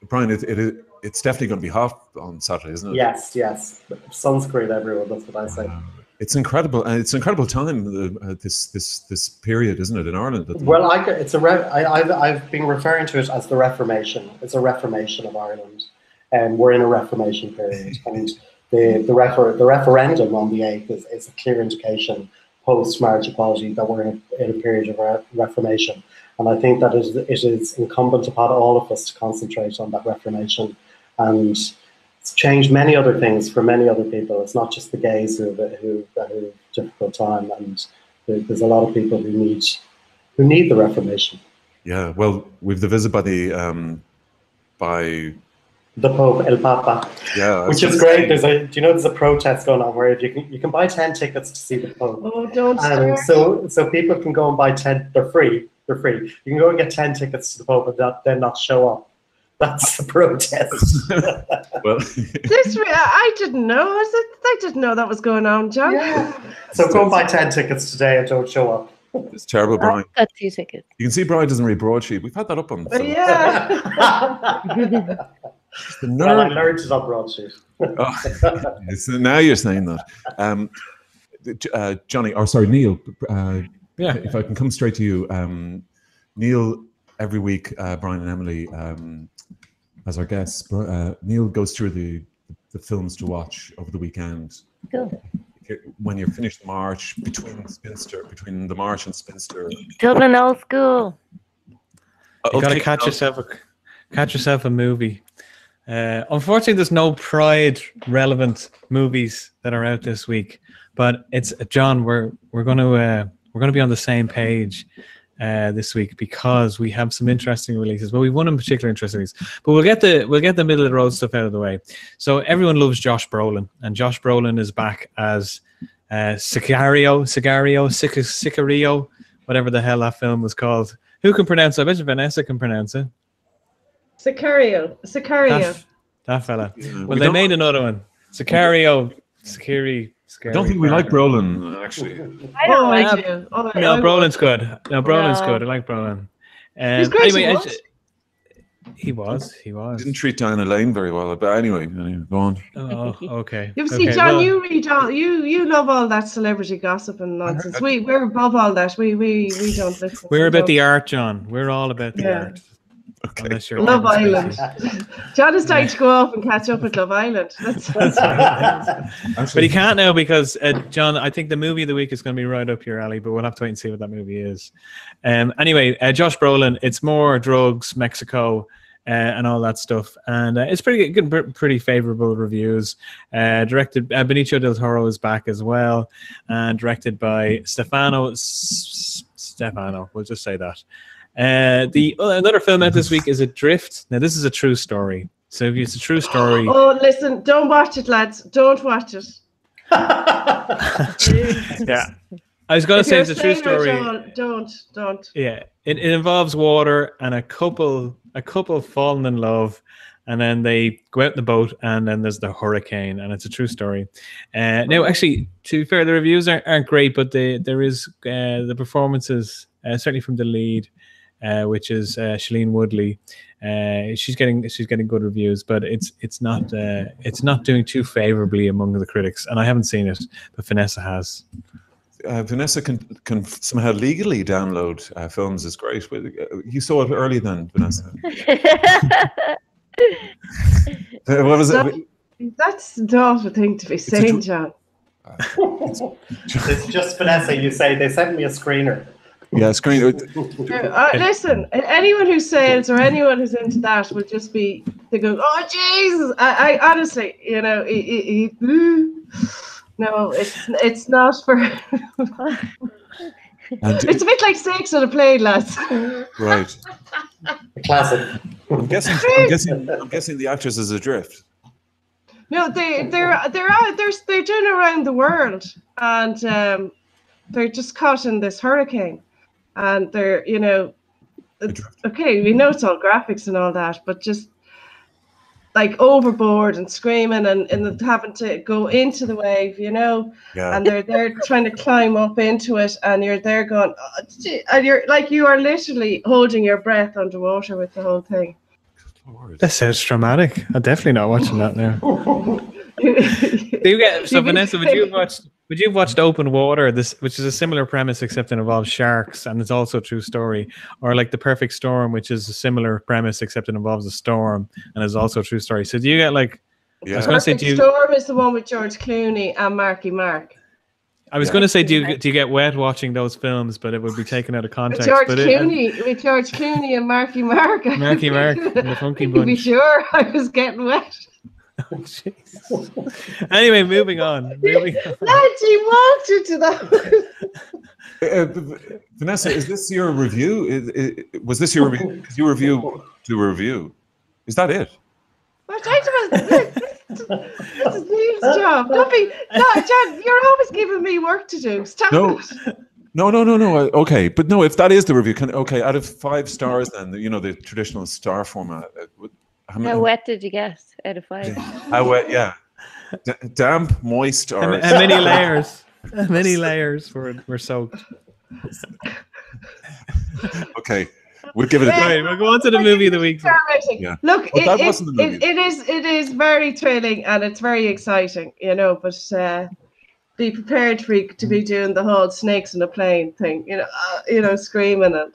Brian, it's definitely going to be hot on Saturday, isn't it? Yes. Sunscreen, everyone. That's what I say. It's incredible, and it's an incredible time. This period, isn't it, in Ireland? Well, I've been referring to it as the Reformation. It's a Reformation of Ireland, and we're in a Reformation period. And the referendum on the 8th is a clear indication, post-marriage equality, that we're in a period of Reformation. And I think that it is incumbent upon all of us to concentrate on that Reformation. And it's changed many other things for many other people. It's not just the gays who have a difficult time, and there's a lot of people who need the Reformation. Yeah, well, we've the visit by the Pope, El Papa. Yeah, which is great. There's a protest going on where if you can buy 10 tickets to see the Pope. Oh, don't start. So people can go and buy 10. They're free. You can go and get 10 tickets to the Pope and then not show up. That's the protest. Well, I didn't know. I didn't know that was going on, John. Yeah. So go and buy 10 tickets today and don't show up. It's terrible, Brian. I've got 2 tickets. You can see Brian doesn't read broadsheet. We've had that up on. Yeah. Well, I learned it on broadsheet. Now you're saying that. Neil. If I can come straight to you, Neil. Every week, Brian and Emily, as our guests, Neil goes through the films to watch over the weekend. Cool. When you're finished the march, between the march and Spinster. Dublin Old School. You got to catch yourself a movie. Unfortunately, there's no Pride relevant movies that are out this week, but it's John. We're going to be on the same page this week because we have some interesting releases. Well, we have one in particular interesting release, but we'll get the middle of the road stuff out of the way. So everyone loves Josh Brolin, and Josh Brolin is back as Sicario, whatever the hell that film was called. Who can pronounce it? I bet you Vanessa can pronounce it. Sicario. That fella. Well, they made another one. Sicario. I don't think we like Brolin, actually. I don't like you. No, Brolin's good. Brolin's good. I like Brolin. He's great. Anyway, he was. Didn't treat Diana Lane very well, but anyway, go on. Oh, okay. You see, John, you read all. You love all that celebrity gossip and nonsense. We're above all that. We don't listen. We're about the art, John. We're all about the art. Okay. Love Island. John is trying to go off and catch up with Love Island. But he can't now because, John, I think the movie of the week is going to be right up your alley, but we'll have to wait and see what that movie is. Anyway, Josh Brolin, it's more drugs, Mexico, and all that stuff. And it's pretty favorable reviews. Directed, Benicio del Toro is back as well, and directed by Stefano, we'll just say that. Another film out this week is Adrift. Now, this is a true story. So if it's a true story... Oh, listen, don't watch it, lads. Don't watch it. Yeah. I was going to say it's a true story. Don't. Yeah, it involves water and a couple falling in love, and then they go out in the boat, and then there's the hurricane, and it's a true story. Now, actually, to be fair, the reviews aren't great, but there is the performances, certainly from the lead, which is Shailene Woodley. She's getting good reviews, but it's not doing too favorably among the critics, and I haven't seen it, but Vanessa has. Vanessa can somehow legally download films. Is great. You saw it early then, Vanessa. What was it? That's not a thing to be saying, John. It's just Vanessa. You say they sent me a screener. Yeah, screener. Listen, anyone who sails or anyone who's into that will just be. They go, oh Jesus! I honestly, you know, no, it's not for. It's a bit like sex on a plane, lads. Right. Classic. I'm guessing the actress is adrift. No, they're doing around the world, and they're just caught in this hurricane, and they're, you know, okay, we know it's all graphics and all that, but just like overboard and screaming and having to go into the wave, you know, and they're trying to climb up into it, and you're there going, oh, and you're like, you are literally holding your breath underwater with the whole thing. Lord. That sounds traumatic. I'm definitely not watching that now. Vanessa, would you have watched Open Water, which is a similar premise except it involves sharks, and it's also a true story, or like The Perfect Storm, which is a similar premise except it involves a storm and is also a true story. So do you get like? Yeah. I was going to say, Storm is the one with George Clooney and Marky Mark. I was going to say, do you get wet watching those films? But it would be taken out of context. With George Clooney and Marky Mark. Marky Mark and the Funky Bunch. To be sure, I was getting wet. Oh, Jesus. Anyway, moving on. Lads, he walked into that. Vanessa, is this your review? Was this your review? Because you do a review. Is that it? This is Neil's job. No, John, you're always giving me work to do. Stop it. No. Okay, but no, if that is the review, out of 5 stars, then, you know, the traditional star format. How wet did you get out of 5? How wet? Yeah, damp, moist, or how many layers? How many layers were soaked? Okay. We'll give it a try. We'll go on to the movie of the week. Yeah. Look, it is very thrilling and it's very exciting, you know, but be prepared to be doing the whole snakes in a plane thing, you know, screaming and.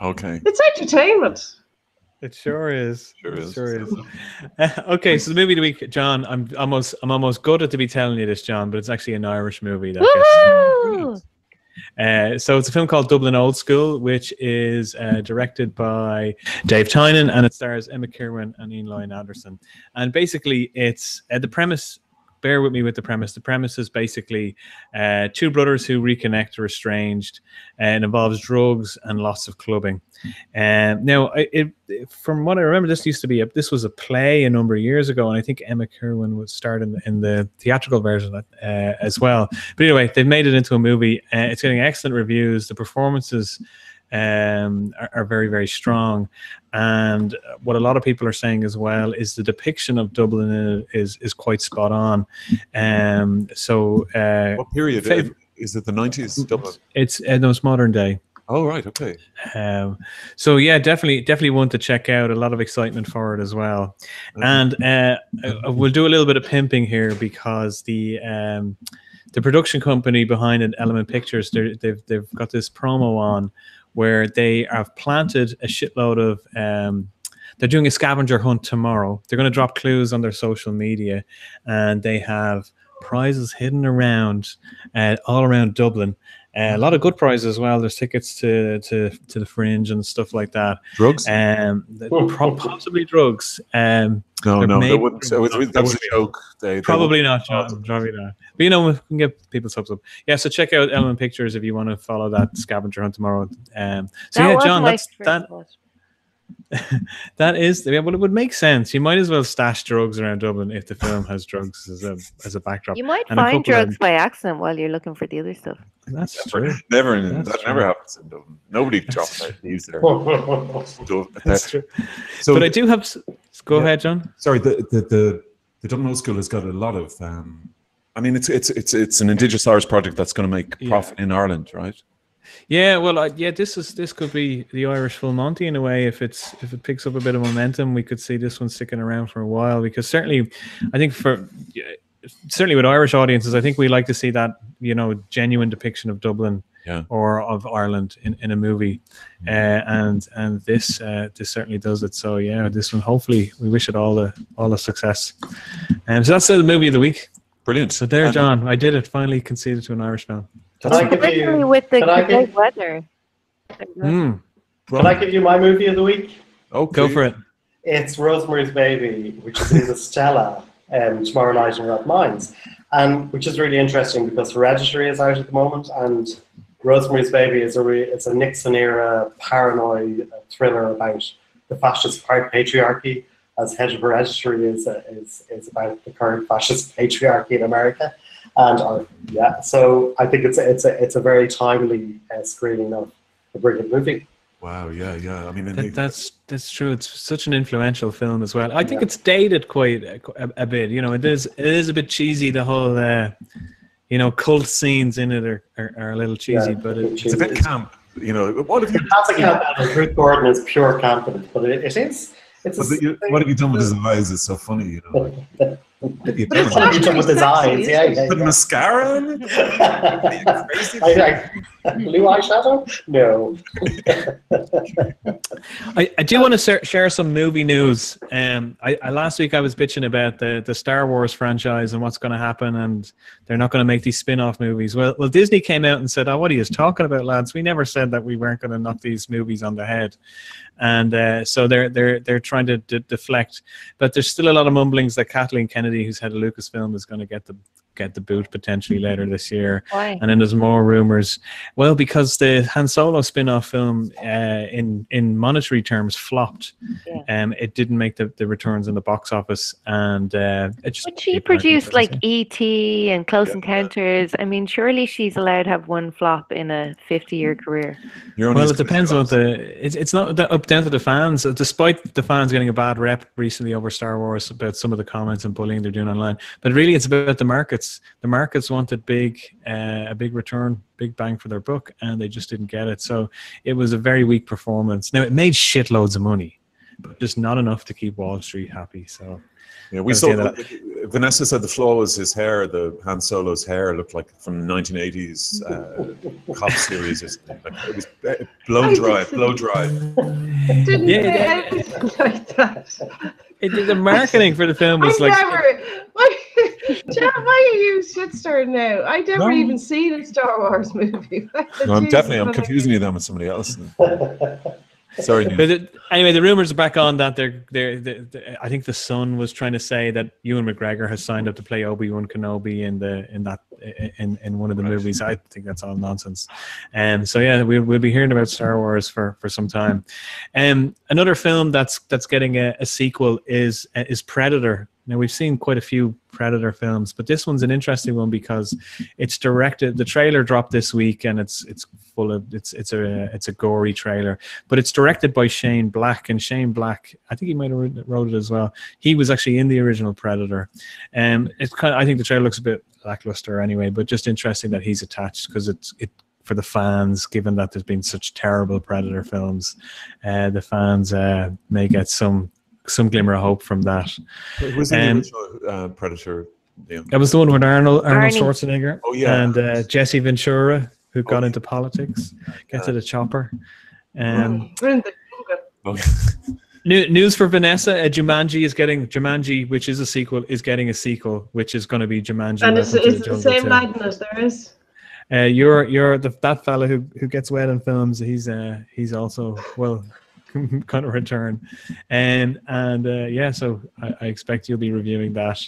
Okay. It's entertainment. It sure is. Okay, so the movie of the week, John. I'm almost gutted to be telling you this, John, but it's actually an Irish movie. So it's a film called Dublin Old School, which is directed by Dave Tynan, and it stars Emma Kirwan and Ian Lloyd Anderson. And basically, it's the premise. Bear with me with the premise. The premise is basically 2 brothers who reconnect or estranged, and it involves drugs and lots of clubbing. Now, from what I remember, this was a play a number of years ago, and I think Emma Kirwan was starred in the theatrical version as well. But anyway, they've made it into a movie. It's getting excellent reviews. The performances are very, very strong, and what a lot of people are saying as well is the depiction of Dublin is quite spot on. What period is it? The 90s Dublin? It's modern day. Oh, right, okay. So yeah, definitely one to check out. A lot of excitement for it as well. And we'll do a little bit of pimping here because the production company behind it, Element Pictures, they've got this promo on where they have planted a shitload of they're doing a scavenger hunt tomorrow. They're going to drop clues on their social media, and they have prizes hidden around all around Dublin. A lot of good prizes as well. There's tickets to the Fringe and stuff like that. Drugs? Possibly drugs. No, that wouldn't. That was a joke. Probably not, John. Probably not. But you know, we can get people's hopes up. Yeah, so check out Element Pictures if you want to follow that scavenger hunt tomorrow. So yeah, John, that's that. That is, well, it would make sense. You might as well stash drugs around Dublin if the film has drugs as a backdrop. You might And a find couple of- drugs by accident while you're looking for the other stuff. That's true. Never, That's that true. never happens in Dublin. Nobody drops out thieves there. That's true. So, But I do have. Go ahead, John. sorry, the Dublin Old School has got a lot of. I mean, it's an Indigenous Irish project that's going to make profit in Ireland, right? Yeah, well, this could be the Irish Full Monty in a way. If it picks up a bit of momentum, we could see this one sticking around for a while. Because certainly, I think certainly with Irish audiences, I think we like to see that genuine depiction of Dublin or of Ireland in a movie, and this certainly does it. So yeah, this one, hopefully, we wish it all the success. So that's the movie of the week. Brilliant. So there, John, I did it. Finally conceded to an Irish film. Can I give you, with the can I great give, weather. can I give you my movie of the week? Oh, Go for it. It's Rosemary's Baby, which is in the Stella tomorrow night in Red Mines, and which is really interesting because Hereditary is out at the moment, and Rosemary's Baby is it's a Nixon era paranoid thriller about the fascist patriarchy, as Head of Hereditary is about the current fascist patriarchy in America. And so I think it's a very timely screening of a brilliant movie. Wow, yeah. I mean, That's true. It's such an influential film as well. I think it's dated quite a bit. It is a bit cheesy. The whole cult scenes in it are a little cheesy, but it's a bit camp. What have you? That's a camp element. Ruth Gordon is pure camp in it, but it is. What have you done with his eyes? It's so funny, What have you done with his eyes? Yeah. Put mascara on it? Are you crazy? Blue eyeshadow? No. I do want to share some movie news. Last week I was bitching about the Star Wars franchise and what's going to happen, and they're not going to make these spin-off movies. Well, Disney came out and said, "Oh, what are you talking about, lads? We never said that we weren't going to knock these movies on the head." And so they're trying to deflect, but there's still a lot of mumblings that Kathleen Kennedy, who's head of Lucasfilm, is going to get the boot potentially later this year. Why? And then there's more rumors. Well, because the Han Solo spin-off film in monetary terms flopped. Yeah. It didn't make the returns in the box office, and it just. But she produced like E.T. and Close Encounters. I mean, surely she's allowed to have one flop in a 50-year career. Well, it depends on it's not up down to the fans. Despite the fans getting a bad rep recently over Star Wars about some of the comments and bullying they're doing online, but really it's about the markets. The markets wanted a big return, big bang for their buck, and they just didn't get it. So it was a very weak performance. Now it made shitloads of money, but just not enough to keep Wall Street happy. So yeah, we saw that. Vanessa said the flaw was his hair. The Han Solo's hair looked like from 1980s cop series or something. Like it was blow dry. Didn't anything like that. The marketing for the film was why are you shitstorm now? I never even seen a Star Wars movie. I'm confusing you then with somebody else. Sorry. But anyway, the rumors are back on that I think the Sun was trying to say that Ewan McGregor has signed up to play Obi-Wan Kenobi in one of the movies. I think that's all nonsense. So yeah, we'll be hearing about Star Wars for some time. Another film that's getting a sequel is Predator. Now we've seen quite a few Predator films, but this one's an interesting one because it's directed. The trailer dropped this week, and it's a gory trailer, but it's directed by Shane Black, and Shane Black, I think he might have wrote it as well. He was actually in the original Predator, and I think the trailer looks a bit lackluster anyway, but just interesting that he's attached because it for the fans, given that there's been such terrible Predator films, the fans may get some glimmer of hope from that. Was the original Predator? That was the one with Arnold Schwarzenegger. Oh yeah, and Jesse Ventura, who got into politics, get to the chopper. News for Vanessa: Jumanji, which is a sequel, is getting a sequel, which is going to be Jumanji. And it's the same madness there is. You're that fella who gets wet in films. He's also kind of return, and so I expect you'll be reviewing that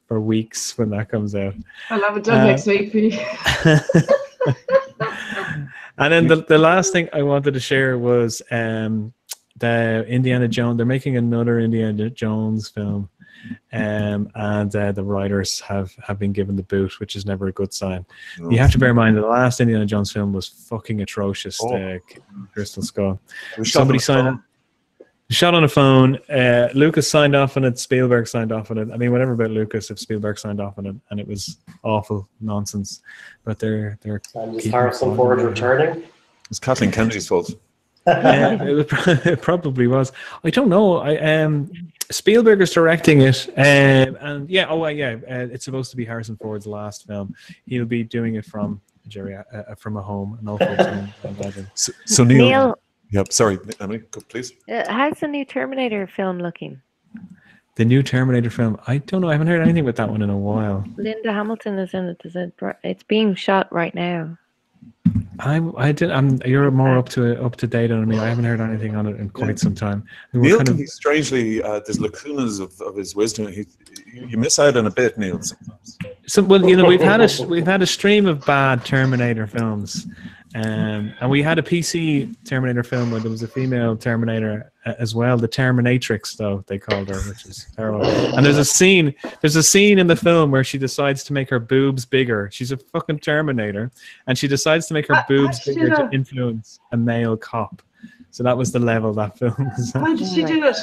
for weeks when that comes out. I'll have it done next week. And then the last thing I wanted to share was the Indiana Jones. They're making another Indiana Jones film, and the writers have been given the boot, which is never a good sign. No. You have to bear in mind that the last Indiana Jones film was fucking atrocious. Crystal Skull. Somebody signed. Shot on a phone. Lucas signed off on it. Spielberg signed off on it. I mean, whatever about Lucas, if Spielberg signed off on it, and it was awful nonsense. But they're. And is Harrison Ford returning? It's Kathleen Kennedy's fault. It probably was. I don't know. Spielberg is directing it, and it's supposed to be Harrison Ford's last film. He'll be doing it from a home, an old folks home. So Neil. Yep. Sorry, Emily, please. How's the new Terminator film looking? The new Terminator film. I don't know. I haven't heard anything about that one in a while. Linda Hamilton is in it. It's being shot right now. You're more up to date on me. I haven't heard anything on it in quite some time. Neil can be strangely. There's lacunas of his wisdom. You miss out on a bit, Neil. Sometimes. So, well, we've had a stream of bad Terminator films. And we had a PC Terminator film where there was a female Terminator as well, the Terminatrix, though they called her, which is terrible. And there's a scene in the film where she decides to make her boobs bigger. She's a fucking Terminator, and she decides to make her boobs bigger to influence a male cop. So that was the level that film was at. Why did she do it?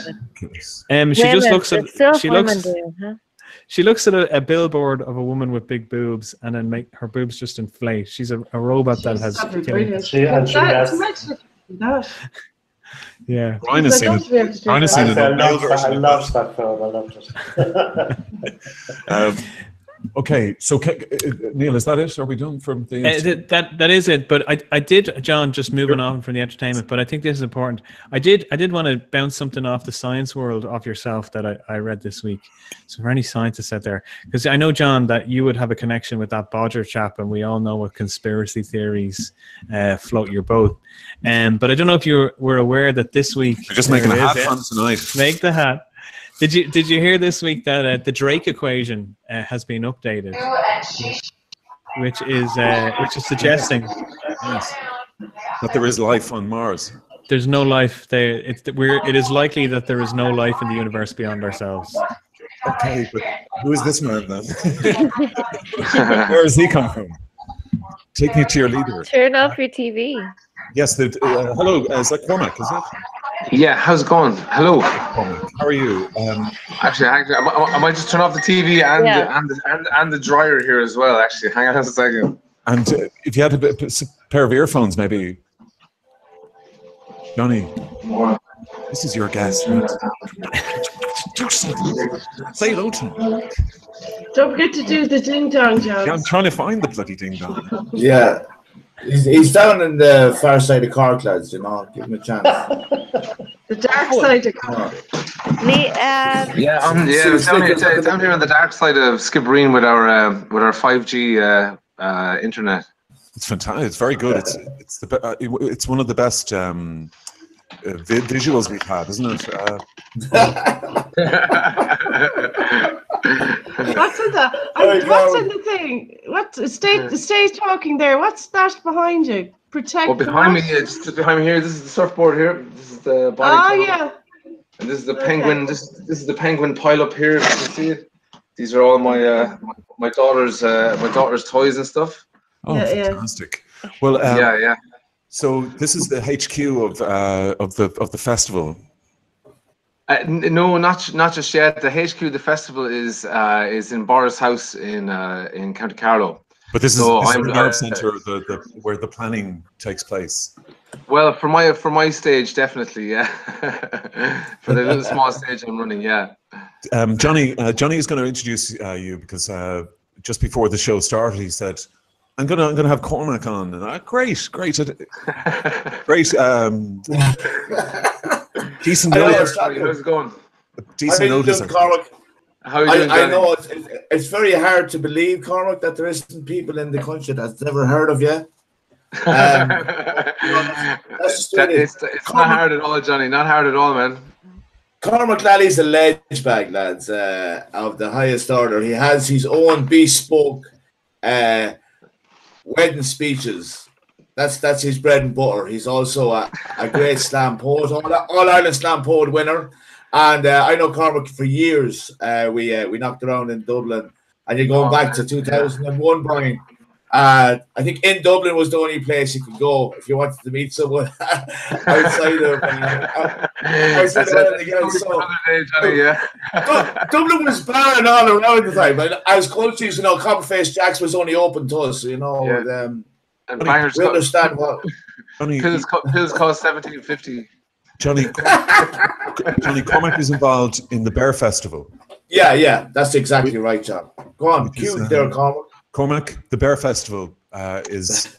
She looks at a billboard of a woman with big boobs, and then make her boobs just inflate. She's a robot that has. Yeah. Ryan has seen it. I loved that film. I loved it. Okay, so Neil, is that it? Are we done from the? That is it. But I did, John. Just moving on from the entertainment, but I think this is important. I did want to bounce something off the science world off yourself that I read this week. So for any scientists out there, because I know, John, that you would have a connection with that Bodger chap, and we all know what conspiracy theories float your boat. But I don't know if you were aware that this week we're just making a hat fun tonight. Make the hat. Did you hear this week that the Drake equation has been updated, which is suggesting that there is life on Mars? There's no life there. It is likely that there is no life in the universe beyond ourselves. Okay, but who is this man then? Where has he come from? Take me to your leader. Turn off your TV. Yes. Hello. Is that Cormac? Is it? Yeah, how's it going? Hello. How are you? Actually, I might just turn off the TV and the dryer here as well. Actually, hang on a second. And if you had a pair of earphones, maybe. Johnny, this is your guest. Say hello to him. Don't forget to do the ding dong, John. Yeah, I'm trying to find the bloody ding dong. Yeah. He's down in the far side of Cork, lads, you know. Give him a chance. The dark side of Cork. It's down here on the dark side of Skibbereen with our 5G internet. It's fantastic. It's very good. It's one of the best visuals we've had, isn't it? What's in that? What's in the thing? Stay talking there. What's that behind you? Protect. Well, behind me here. This is the surfboard here. This is the body. Oh yeah. And this is the penguin. This is the penguin pile up here. If you can see it. These are all my daughter's toys and stuff. Oh, fantastic! Well, yeah. So this is the HQ of the festival. No, not just yet. The HQ of the festival is in Boris House in County Carlow. But this is the nerve centre, where the planning takes place. Well, for my stage, definitely, yeah. For the little small stage I'm running, yeah. Johnny is going to introduce you because just before the show started, he said, I'm gonna have Cormac on, and great. Decent notice. How's it going? Decent notice. Cormac? How are you doing, I know it's very hard to believe, Cormac, that there isn't people in the country that's never heard of you. It's not hard at all, Johnny. Not hard at all, man. Cormac Lally's a ledge bag, lads, of the highest order. He has his own bespoke wedding speeches That's his bread and butter. He's also a great slam poet, all Ireland slam poet winner. And I know Cormac for years. We knocked around in Dublin, and you're going back to 2001, Brian. I think in Dublin was the only place you could go if you wanted to meet someone outside of anything else. So, Dublin was barren all around the time. But as cultures, you know, Copperface Jacks was only open to us, you know. Yeah. And we understand what pills cost $17.50. Johnny Cormac is involved in the Bear Festival. Yeah, that's exactly right, John. Go on, cute there, Cormac. Cormac, the Bear Festival is.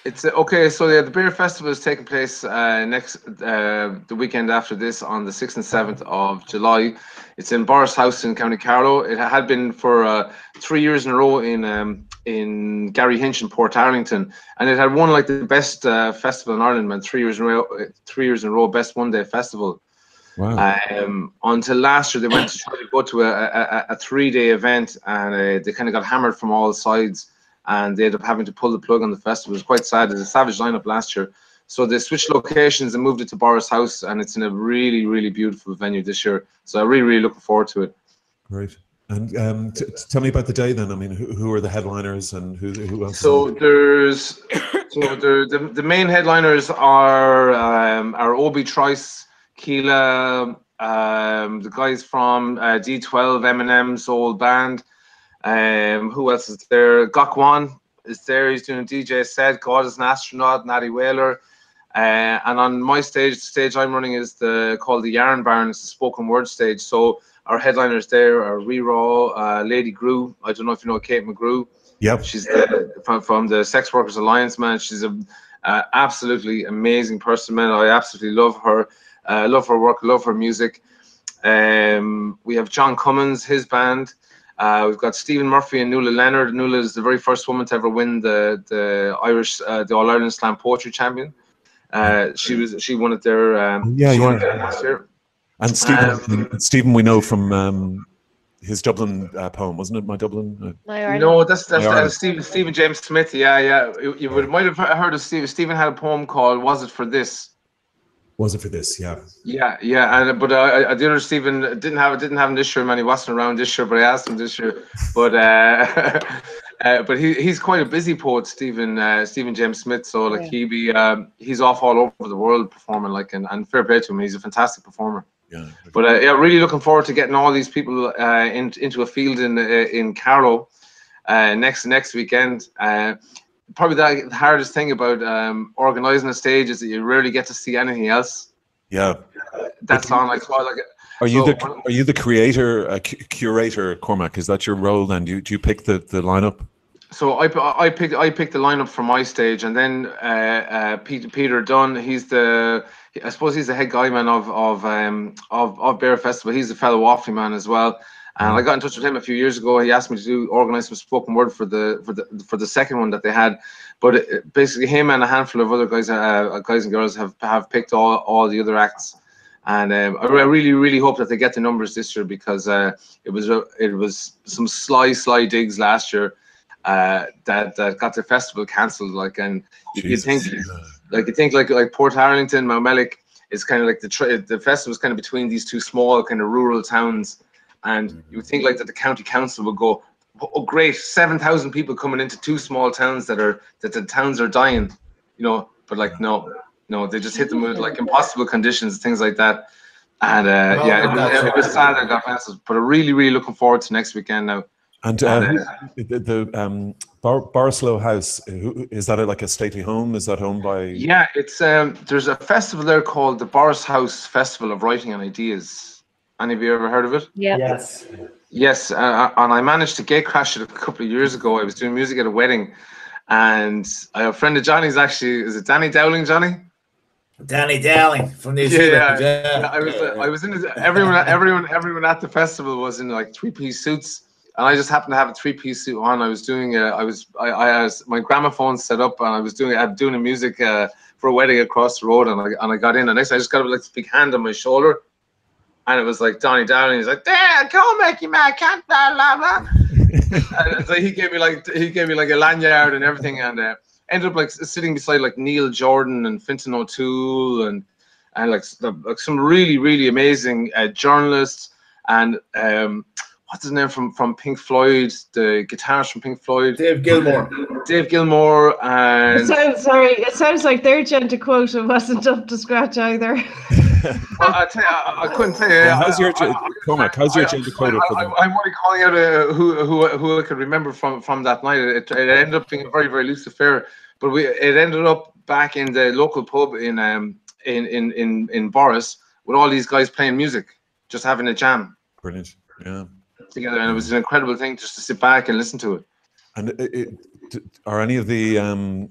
It's okay. So yeah, the Bear Festival is taking place the weekend after this on the 6th and 7th of July. It's in Boris House in County Carlow. It had been for 3 years in a row in Gary Hinch in Port Arlington, and it had won like the best festival in Ireland, man. 3 years in a row, best one-day festival. Wow. Until last year, they went to try to go to a 3-day event, and they kind of got hammered from all sides, and they ended up having to pull the plug on the festival. It was quite sad. It was a savage lineup last year. So they switched locations and moved it to Boris House, and it's in a really, really beautiful venue this year. So I'm really, really looking forward to it. Great. And tell me about the day then. I mean, who are the headliners and who else? So the main headliners are Obi Trice, Keela, the guys from D12, Eminem's old band. Who else is there? Gokwan is there. He's doing a DJ set. God is an Astronaut, Natty Whaler. And on my stage I'm running is called the Yarn Barn. It's a spoken word stage. So our headliners there are Reraw, Lady Grew. I don't know if you know Kate McGrew. Yep. She's from the Sex Workers Alliance, man. She's a absolutely amazing person, man. I absolutely love her. Love her work, love her music. We have John Cummins, his band. We've got Stephen Murphy and Nuala Leonard. Nuala is the very first woman to ever win the All Ireland Slam Poetry Champion. She won it there. Won it there last year. And Stephen, we know from his Dublin poem, wasn't it? My Dublin. No, that's Stephen James Smith. Yeah. You might have heard of Stephen. Stephen had a poem called "Was It for This." Was it for this? Yeah. Yeah. But the other Stephen didn't have him this year, man. He wasn't around this year, but I asked him this year. But but he's quite a busy poet, Stephen James Smith. So like he's off all over the world performing, like, and fair play to him. He's a fantastic performer. Yeah. But really looking forward to getting all these people into a field in Carlow next weekend. Probably the hardest thing about organizing a stage is that you rarely get to see anything else. Yeah, that's on like. Are you the curator, Cormac? Is that your role? Then do you pick the lineup? So I picked the lineup for my stage, and then Peter Dunn. I suppose he's the head guy man of Bear Festival. He's a fellow Waffley man as well. And I got in touch with him a few years ago. He asked me to organize some spoken word for the second one that they had. But basically, him and a handful of other guys and girls have picked all the other acts. And I really, really hope that they get the numbers this year, because it was some sly digs last year that got the festival cancelled. Like, and you think like Port Arlington, Maumellic is kind of like the festival is kind of between these two small kind of rural towns. And you would think like that the county council would go, oh great, 7,000 people coming into two small towns that the towns are dying, you know. But like no, they just hit them with like impossible conditions, things like that. And it was sad that it got cancelled. But I'm really, really looking forward to next weekend now. And the Borislow House, is that like a stately home? Is that owned by? Yeah, it's there's a festival there called the Boris House Festival of Writing and Ideas. Any of you ever heard of it? Yeah. Yes, and I managed to gate crash it a couple of years ago. I was doing music at a wedding, and a friend of Johnny's actually, is it Danny Dowling, Johnny? Danny Dowling from New Zealand. Yeah. I was in everyone at the festival was in like 3-piece suits, and I just happened to have a 3-piece suit on. I was doing I had my gramophone set up, and I was doing a music for a wedding across the road, and I got in, and next I just got like this big hand on my shoulder. And it was like Donnie Dowling. He's like, "Dad, come make you mad, can't blah blah blah." And so he gave me like a lanyard and everything. And ended up like sitting beside like Neil Jordan and Fintan O'Toole and like some really amazing journalists and what's his name from Pink Floyd, the guitarist from Pink Floyd, Dave Gilmour. And it sounds like their gender quota wasn't up to scratch either. Well, I tell you, I couldn't tell you. How's your gender quota for them? I'm only calling out who I could remember from that night. It ended up being a very loose affair, but it ended up back in the local pub in Boris with all these guys playing music, just having a jam. Brilliant, yeah. Together, and it was an incredible thing just to sit back and listen to it. And are any of the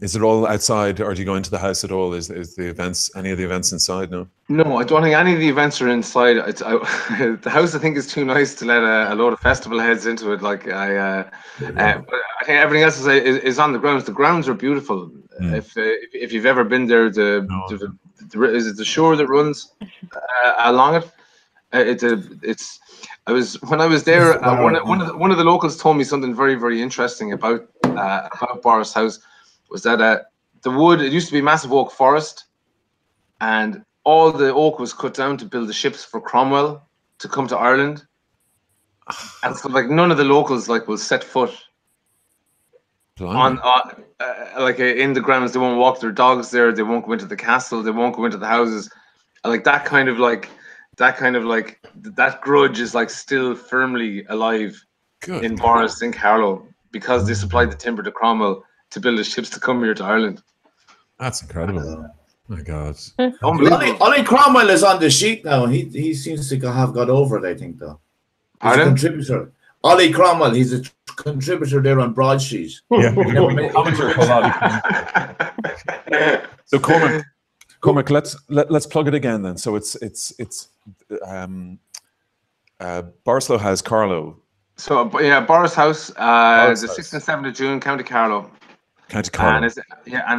is it all outside, or do you go into the house at all? Is the events, any of the events inside? No, I don't think any of the events are inside. The house, I think, is too nice to let a load of festival heads into it. Like but I think everything else is on the grounds. The grounds are beautiful. If you've ever been there, is it the shore that runs along it? When I was there, one of the locals told me something very interesting about Boris House. Was that the wood? It used to be a massive oak forest, and all the oak was cut down to build the ships for Cromwell to come to Ireland. And so, like, none of the locals will set foot on in the grounds. They won't walk their dogs there. They won't go into the castle. They won't go into the houses. Like that grudge is still firmly alive in Boris and Carlow because they supplied the timber to Cromwell to build the ships to come here to Ireland. That's incredible. Oh my God. Ollie Cromwell is on the sheet now. He seems to have got over it, I think, though. He's a contributor. Ollie Cromwell, he's a contributor there on broadsheet. Yeah. So Cormac, let's plug it again then. So it's Borislow House, Carlow. So yeah, Boris House, the 6th and 7th of June, County Carlow. And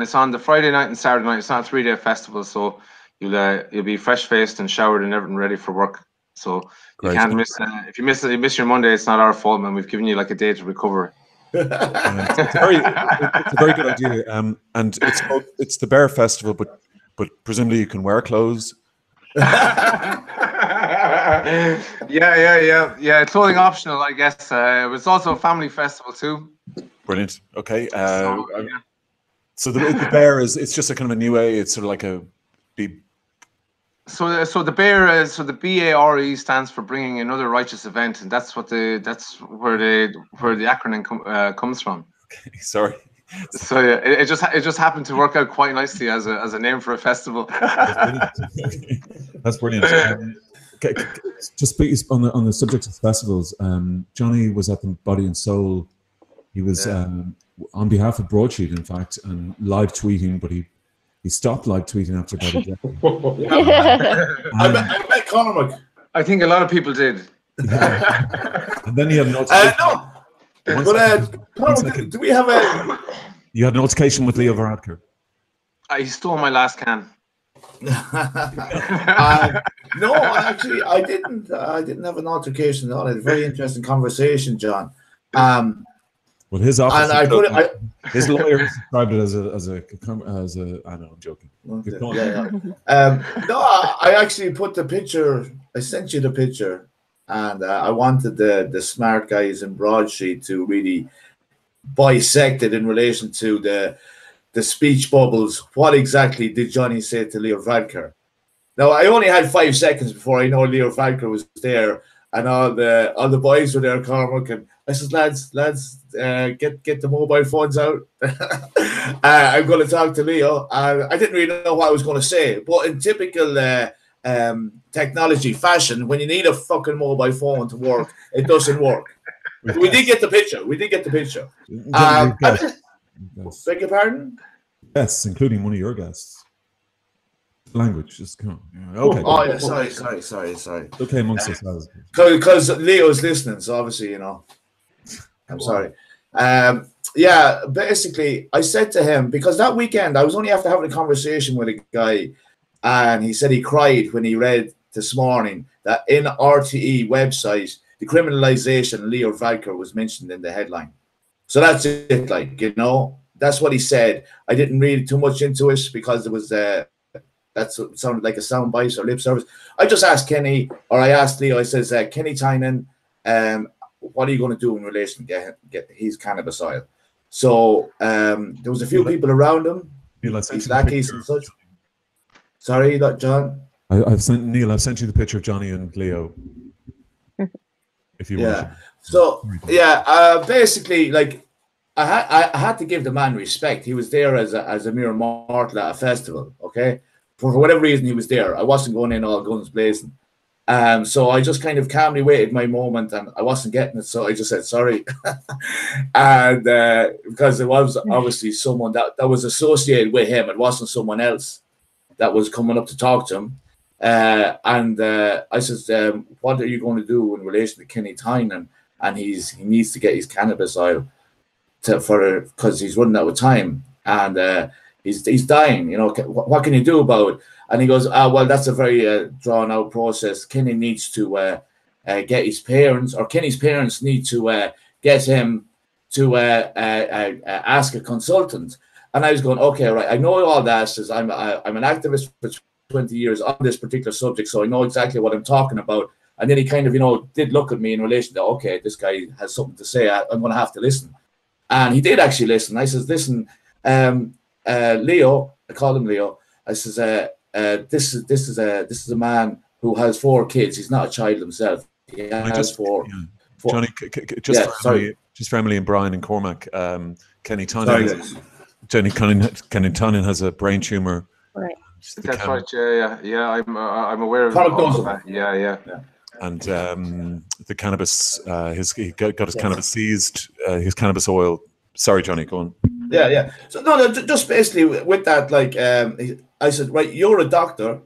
it's on the Friday night and Saturday night. It's not a 3-day festival, so you'll be fresh faced and showered and everything ready for work. So you can't miss. If you miss your Monday, it's not our fault, man. We've given you like a day to recover. It's a very good idea. And it's the Bear Festival, but presumably you can wear clothes. Yeah. Clothing optional, I guess. It's also a family festival too. Brilliant. Okay. So the bear it's just a kind of a new way. It's sort of like a big. So the bear the BARE stands for bringing another righteous event, and that's where the acronym comes from. Okay. Sorry. So yeah, it just happened to work out quite nicely as a name for a festival. That's brilliant. Just on the subject of festivals, Johnny was at the Body and Soul. He was on behalf of Broadsheet, in fact, and live tweeting, but he stopped live tweeting after Body. I met Cormac. I think a lot of people did. And then he had no. But do we have a? You had an altercation with Leo Varadkar. He stole my last can. No, actually, I didn't. I didn't have an altercation at all. I had a very interesting conversation, John. Well, his office. His lawyer described it as a. I know, I'm joking. No, I actually put the picture. I sent you the picture, and I wanted the smart guys in Broadsheet to really bisect it in relation to the speech bubbles. What exactly did Johnny say to Leo Varadkar? Now, I only had 5 seconds before I know Leo Varadkar was there, and all the boys were there, Cormac, and I said, lads, get the mobile phones out. I'm going to talk to Leo. I didn't really know what I was going to say, but in typical technology fashion, when you need a fucking mobile phone to work, it doesn't work. We did get the picture. Beg your pardon? Yes, including one of your guests. Language, just come on. Okay. Oh yeah, sorry. Okay, amongst us. Because Leo's listening, so obviously, I'm sorry. Basically, I said to him, because that weekend I was only after having a conversation with a guy, and he said he cried when he read this morning that in RTE website, the criminalization of Leo Varadkar was mentioned in the headline. So that's it, that's what he said. I didn't read too much into it because it was that sounded like a sound bite or lip service. I just asked Kenny, or I asked Leo. I says, Kenny Tynan, what are you going to do in relation to get his cannabis oil? So there was a few people around him, his lackeys and such. Sorry, John. I've sent you the picture of Johnny and Leo. If you want. So basically, like I had to give the man respect. He was there as a mere mortal at a festival. Okay, for whatever reason he was there. I wasn't going in all guns blazing. So I just kind of calmly waited my moment, and I wasn't getting it, so I just said sorry. And because it was obviously someone that was associated with him, it wasn't someone else that was coming up to talk to him. And I said, what are you going to do in relation to Kenny Tynan? And he needs to get his cannabis oil because he's running out of time, and he's dying. You know, what can you do about it? And he goes, well, that's a very drawn out process. Kenny needs to get his parents, or Kenny's parents need to get him to ask a consultant. And I was going, okay, right, I know all that. Says I'm an activist for 20 years on this particular subject, so I know exactly what I'm talking about. And then he kind of, you know, did look at me in relation to, okay, this guy has something to say. I'm going to have to listen. And he did actually listen. I says, listen, Leo, I called him Leo. I says, this is a man who has 4 kids. He's not a child himself. He has four. Johnny, just for Emily and Brian and Cormac, Kenny Tynan. Kenny Tynan has a brain tumor. Right. That's right. Yeah. I'm aware of that. Yeah. And the cannabis, he got his cannabis seized, his cannabis oil. Sorry, Johnny, go on. Yeah. So no, just basically with that, like, I said, right, you're a doctor.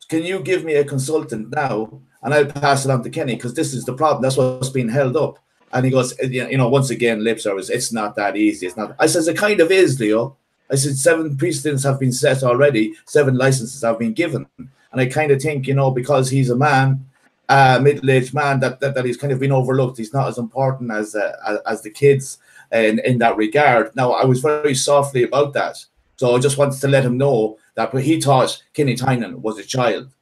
Can you give me a consultant now, and I'll pass it on to Kenny, because this is the problem. That's what's being held up. And he goes, you know, once again, lip service. It's not that easy. It's not. I says it kind of is, Leo. I said 7 precedents have been set already. 7 licenses have been given, and I kind of think, you know, because he's a man, middle-aged man, that he's kind of been overlooked. He's not as important as the kids in that regard. Now, I was very softly about that, so I just wanted to let him know that he thought Kenny Tynan was a child.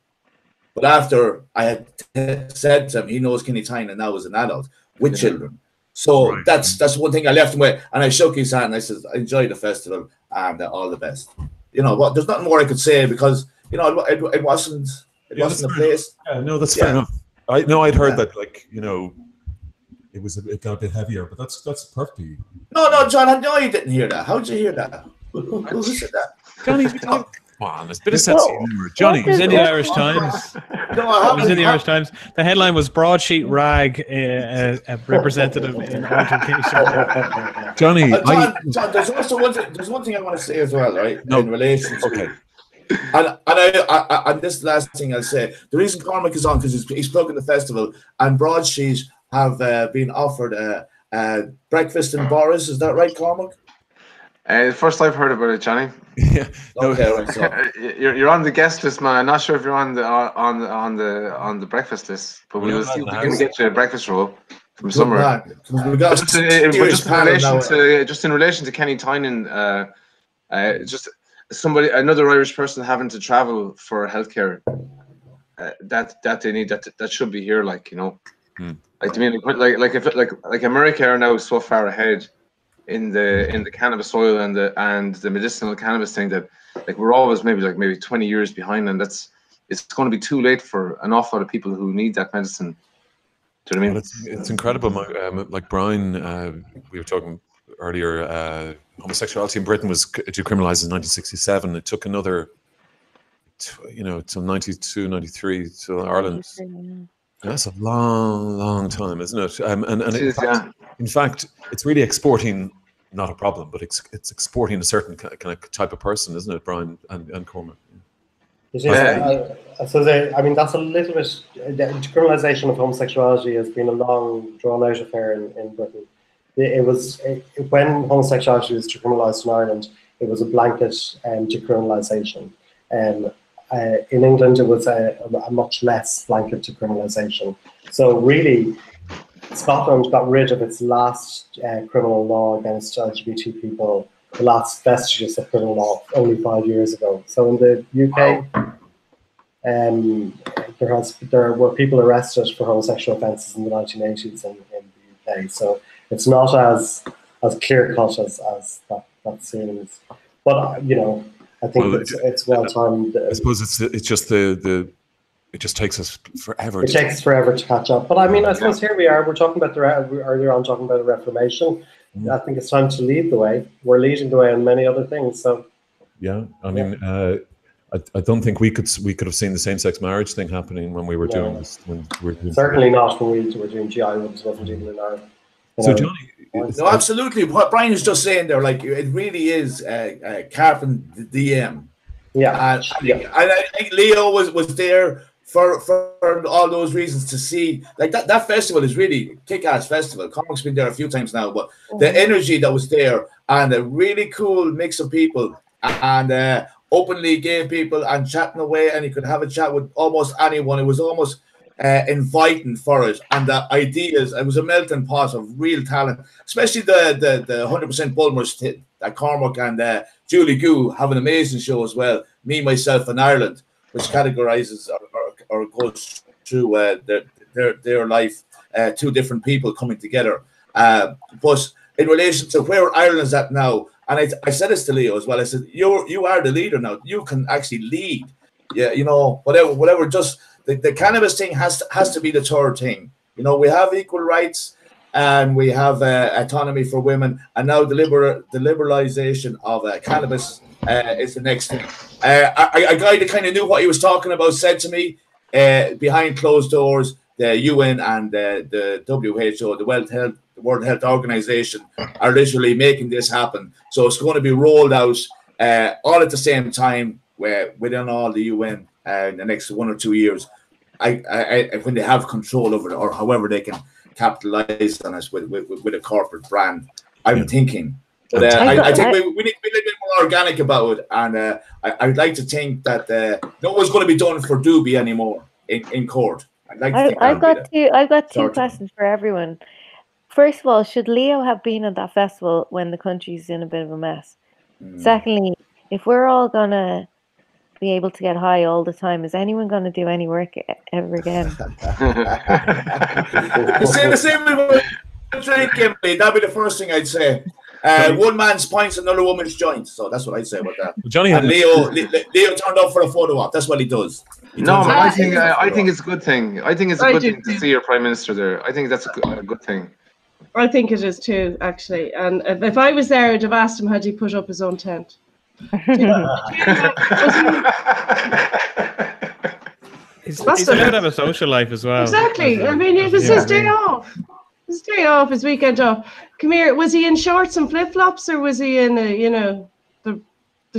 But after I had said to him, he knows Kenny Tynan now as an adult with children. So right. That's one thing I left him with, and I shook his hand. And I said, "Enjoy the festival and all the best." You know what? There's nothing more I could say, because you know it wasn't a place. Yeah, no, that's fair enough. I'd heard that, like, you know, it got a bit heavier, but that's perfectly. No, John, I know you didn't hear that. How did you hear that? Who said that? Johnny, come on, there's a bit of sense of humor. Johnny, it was in the Irish Times. It was in the Irish Times. The headline was "Broadsheet rag a representative in altercation." Johnny, John, there's one thing I want to say as well, right? No. In relation to and this last thing I'll say, the reason Cormac is on, because he's plugging the festival, and Broadsheet have been offered breakfast in Boris. Is that right, Cormac? First I've heard about it, Johnny. Yeah. Okay, right. So. You're on the guest list, man. I'm not sure if you're on the breakfast list, but we'll see if we can get you a breakfast roll from somewhere. Just in relation to Kenny Tynan, just another Irish person having to travel for healthcare, that they need, that should be here, like, you know. Like, to me, like America are now so far ahead in the cannabis oil and the medicinal cannabis thing, that like we're always maybe 20 years behind, and it's going to be too late for an awful lot of people who need that medicine. Do you know what I mean? Well, it's incredible. Like Brian, we were talking earlier, homosexuality in Britain was decriminalized in 1967. It took another, till 92, 93 to Ireland. That's a long time, isn't it? In fact, it's really exporting, not a problem, but it's exporting a certain kind of type of person, isn't it, Brian and Cormac? That's a little bit. The decriminalisation of homosexuality has been a long, drawn-out affair in Britain. When homosexuality was decriminalised in Ireland, it was a blanket decriminalisation. In England, it was a much less blanket decriminalisation. So really, Scotland got rid of its last criminal law against LGBT people the last vestiges of criminal law only 5 years ago. So in the UK, there were people arrested for homosexual offences in the 1980s in the UK. So it's not as clear cut as that seems. But you know, I think it's well timed. I suppose it's just it just takes us forever. It takes forever to catch up. But I mean, I suppose here we are. We're talking about earlier on talking about the Reformation. I think it's time to lead the way. We're leading the way on many other things. So yeah, I mean, I don't think we could have seen the same-sex marriage thing happening when we were doing this. Certainly not when we were doing GI. Wasn't even in our. So Johnny, no, absolutely. What Brian is just saying there, like it really is carping the DM. Yeah, and I think Leo was there for all those reasons to see. Like that festival is really kick-ass festival. Cormac's been there a few times now, but the energy that was there and a really cool mix of people and openly gay people and chatting away, and you could have a chat with almost anyone. It was almost inviting for it, and the ideas. It was a melting pot of real talent, especially the 100% Bulmers that Cormac and Julie Goo have an amazing show as well. Me, Myself, and Ireland, which categorizes or goes through their life, two different people coming together. But in relation to where Ireland is at now, and I said this to Leo as well. I said, you are the leader now. You can actually lead. Yeah, you know, whatever. Just the cannabis thing has to be the third thing. You know, we have equal rights and we have autonomy for women, and now the liberalization of cannabis is the next thing. A guy that kind of knew what he was talking about said to me, behind closed doors, the UN and the WHO, the World Health Organization, are literally making this happen. So it's going to be rolled out all at the same time within all the UN in the next 1 or 2 years. When they have control over it, or however they can capitalize on us with a corporate brand, I'm thinking. But I think we need to be a little bit more organic about it, and I'd like to think that no one's going to be done for doobie anymore in court. I've got two questions for everyone. First of all, should Leo have been at that festival when the country's in a bit of a mess? Secondly, if we're all gonna be able to get high all the time, is anyone going to do any work ever again? the same with drinking. That'd be the first thing I'd say. One man's points, another woman's joint. So that's what I'd say about that. Johnny and Leo turned up for a photo op. That's what he does. I think it's a good thing. I think it's a good thing to see your prime minister there. I think that's a good thing. I think it is too, actually. And if I was there, I'd have asked him had he put up his own tent. He's allowed to have a social life as well. Exactly. I mean, it was his day off. His day off, his weekend off. Come here. Was he in shorts and flip flops, or was he in the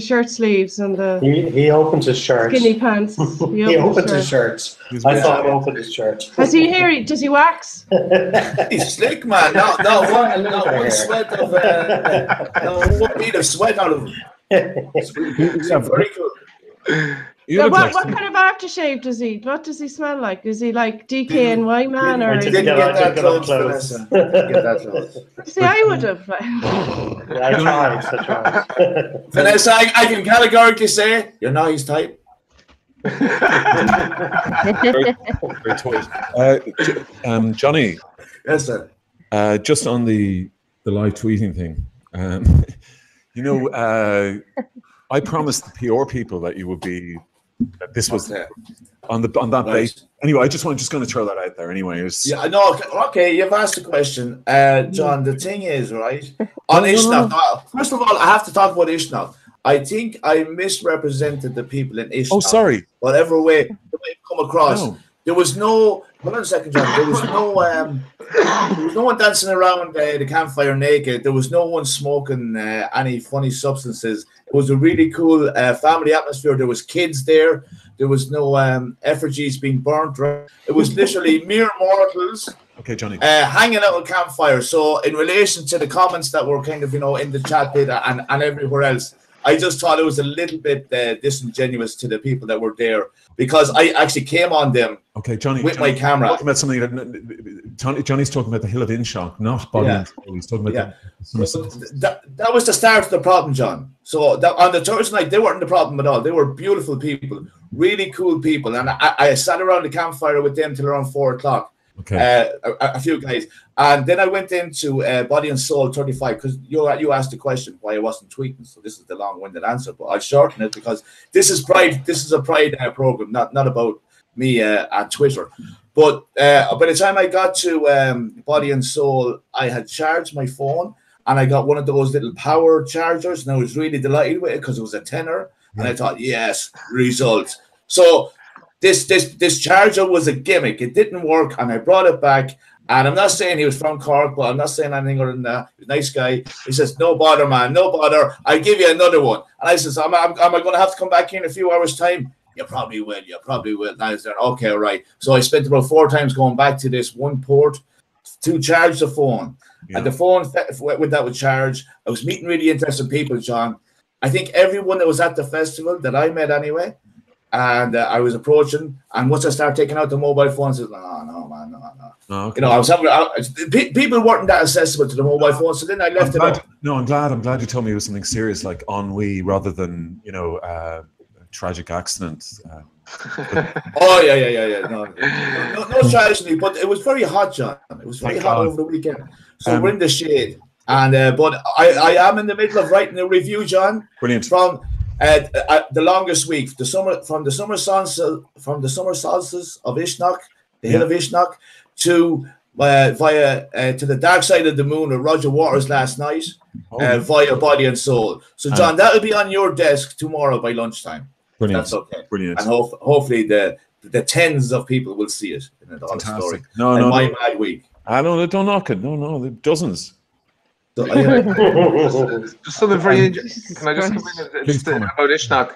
shirt sleeves and the? He opened his shirt. Skinny pants. He opened his shirt. I saw him open his shirt. Does he wax? He's slick, man. No one sweat of one bead of sweat out of him. It's very cool. What kind of aftershave does he? What does he smell like? Is he like DKNY man, or? Didn't get that close. See, I would have. I tried. Vanessa, I can categorically say you're not his type. Very toys. Johnny. Yes, sir. Just on the live tweeting thing. I promised the PR people that you would be. That this was on that base. Anyway, I'm just going to throw that out there. Anyway, okay. You've asked a question, John. The thing is, right, on Ishnach. First of all, I have to talk about Ishnach. I think I misrepresented the people in Ishnach. Oh, sorry. Whatever way it come across. No. There was no. Hold on a second, John. There was no one dancing around the campfire naked. There was no one smoking any funny substances. It was a really cool family atmosphere. There was kids there. There was no effigies being burnt. It was literally mere mortals. Okay, Johnny. Hanging out at campfire. So in relation to the comments that were kind of in the chat bit and everywhere else, I just thought it was a little bit disingenuous to the people that were there, because I actually came on them. Okay, Johnny, my camera. Talking about something that Johnny's talking about the Hill of Inshock, not Body and Soul. He's talking about that was the start of the problem, John. So on the Thursday night, they weren't the problem at all. They were beautiful people, really cool people, and I sat around the campfire with them till around 4 o'clock. Okay. A few guys, and then I went into Body and Soul 35 because you asked the question why I wasn't tweeting. So this is the long-winded answer, but I'll shorten it because this is Pride. This is a Pride program, not about me on Twitter. But by the time I got to Body and Soul, I had charged my phone and I got one of those little power chargers, and I was really delighted with it because it was a tenner, and I thought, yes, results. So this charger was a gimmick. It didn't work, and I brought it back. And I'm not saying he was from Cork, but I'm not saying anything other than that. He's a nice guy. He says, no bother, man, no bother. I'll give you another one. And I says, am I going to have to come back here in a few hours' time? You probably will. And I was there, okay, all right. So I spent about 4 times going back to this one port to charge the phone. Yeah. And the phone, with that would charge. I was meeting really interesting people, John. I think everyone that was at the festival that I met anyway, and I was approaching, and once I started taking out the mobile phones, I said, no, man, no. Oh, okay. You know, I was having, people weren't that accessible to the mobile phone, so then I left it up. No, I'm glad you told me it was something serious like ennui rather than, tragic accident. Oh, yeah. No tragedy, but it was very hot, John. It was very hot over the weekend. So we're in the shade. And but I am in the middle of writing a review, John. Brilliant. From the longest week, from the summer solstice of Ishnock, the Hill of Ishnock, to to the dark side of the moon with Roger Waters last night, via Body and Soul. So, John, that'll be on your desk tomorrow by lunchtime. Brilliant. That's okay. Brilliant. And hopefully the tens of people will see it in the story. My mad week. I know, don't knock it. No, dozens. So, just something very interesting. Can I just come in just about Ishnock?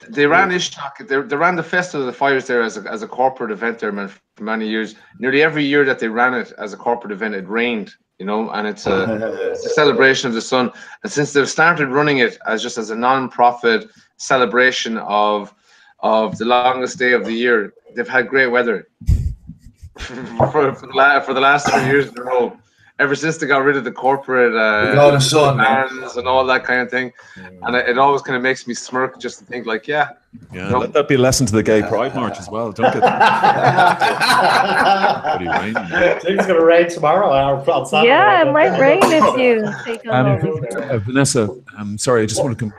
They ran Ishnock. They ran the Festival of the Fires there as a corporate event there for many years. Nearly every year that they ran it as a corporate event, it rained. And it's a celebration of the sun. And since they've started running it as a non-profit celebration of the longest day of the year, they've had great weather for the last 3 years in a row. Ever since they got rid of the corporate bans and all that kind of thing, and it always kind of makes me smirk just to think like, let that be a lesson to the Gay Pride March as well. Don't get It's going to rain tomorrow on Saturday. Yeah, it might rain if you take over. Vanessa, I'm sorry, I just want to come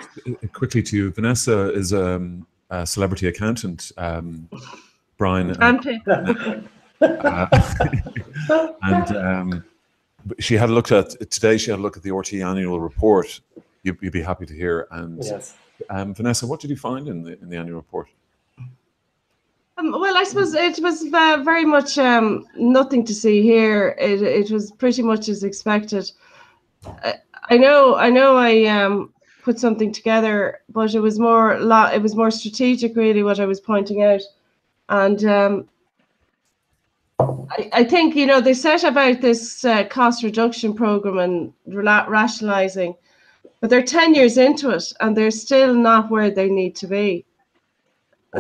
quickly to you. Vanessa is a celebrity accountant. Brian. She had a look at today. She had a look at the RT annual report. You'd be happy to hear. And yes. Vanessa, what did you find in the annual report? Well, I suppose it was very much nothing to see here. It was pretty much as expected. I know. I put something together, but it was more strategic, really, what I was pointing out, and. I think, they set about this cost reduction program and rationalizing, but they're 10 years into it and they're still not where they need to be.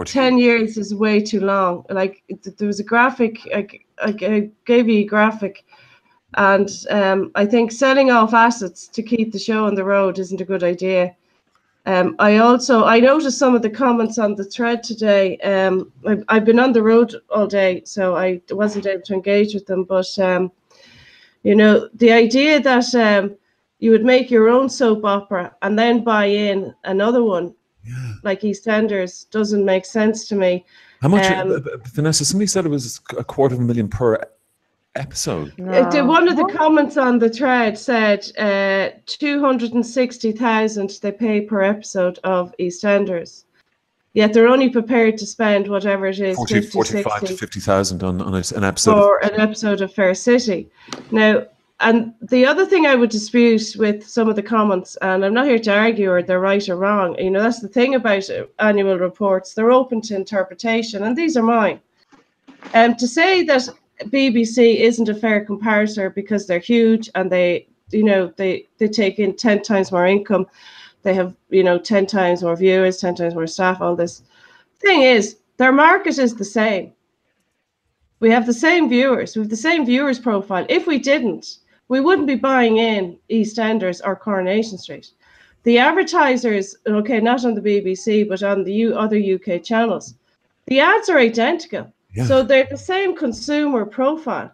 10 years is way too long. Like, there was a graphic, I gave you a graphic, and I think selling off assets to keep the show on the road isn't a good idea. I noticed some of the comments on the thread today. I've been on the road all day, so I wasn't able to engage with them. But the idea that you would make your own soap opera and then buy in another one, like EastEnders, doesn't make sense to me. How much, Vanessa? Somebody said it was $250,000 per episode. No. One of the comments on the thread said 260,000 they pay per episode of EastEnders, yet they're only prepared to spend whatever it is, 45 to 50,000 on an episode for an episode of Fair City. Now, and the other thing I would dispute with some of the comments, and I'm not here to argue or they're right or wrong, that's the thing about annual reports, they're open to interpretation, and these are mine. To say that BBC isn't a fair comparator because they're huge and they take in 10 times more income. They have, 10 times more viewers, 10 times more staff, all this. Thing is, their market is the same. We have the same viewers. We have the same viewers profile. If we didn't, we wouldn't be buying in EastEnders or Coronation Street. The advertisers, okay, not on the BBC, but on the other UK channels, the ads are identical. Yeah. So they're the same consumer profile.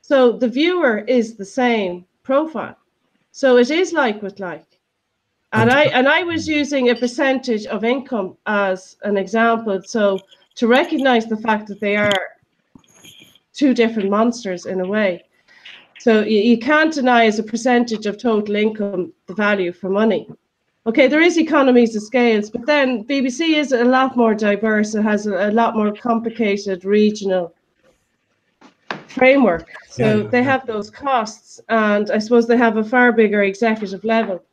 So the viewer is the same profile. So it is like with like. And I was using a percentage of income as an example. So to recognize the fact that they are two different monsters in a way. So you can't deny as a percentage of total income the value for money. Okay, there is economies of scales, but then BBC is a lot more diverse. It has a lot more complicated regional framework. So they have those costs, and I suppose they have a far bigger executive level.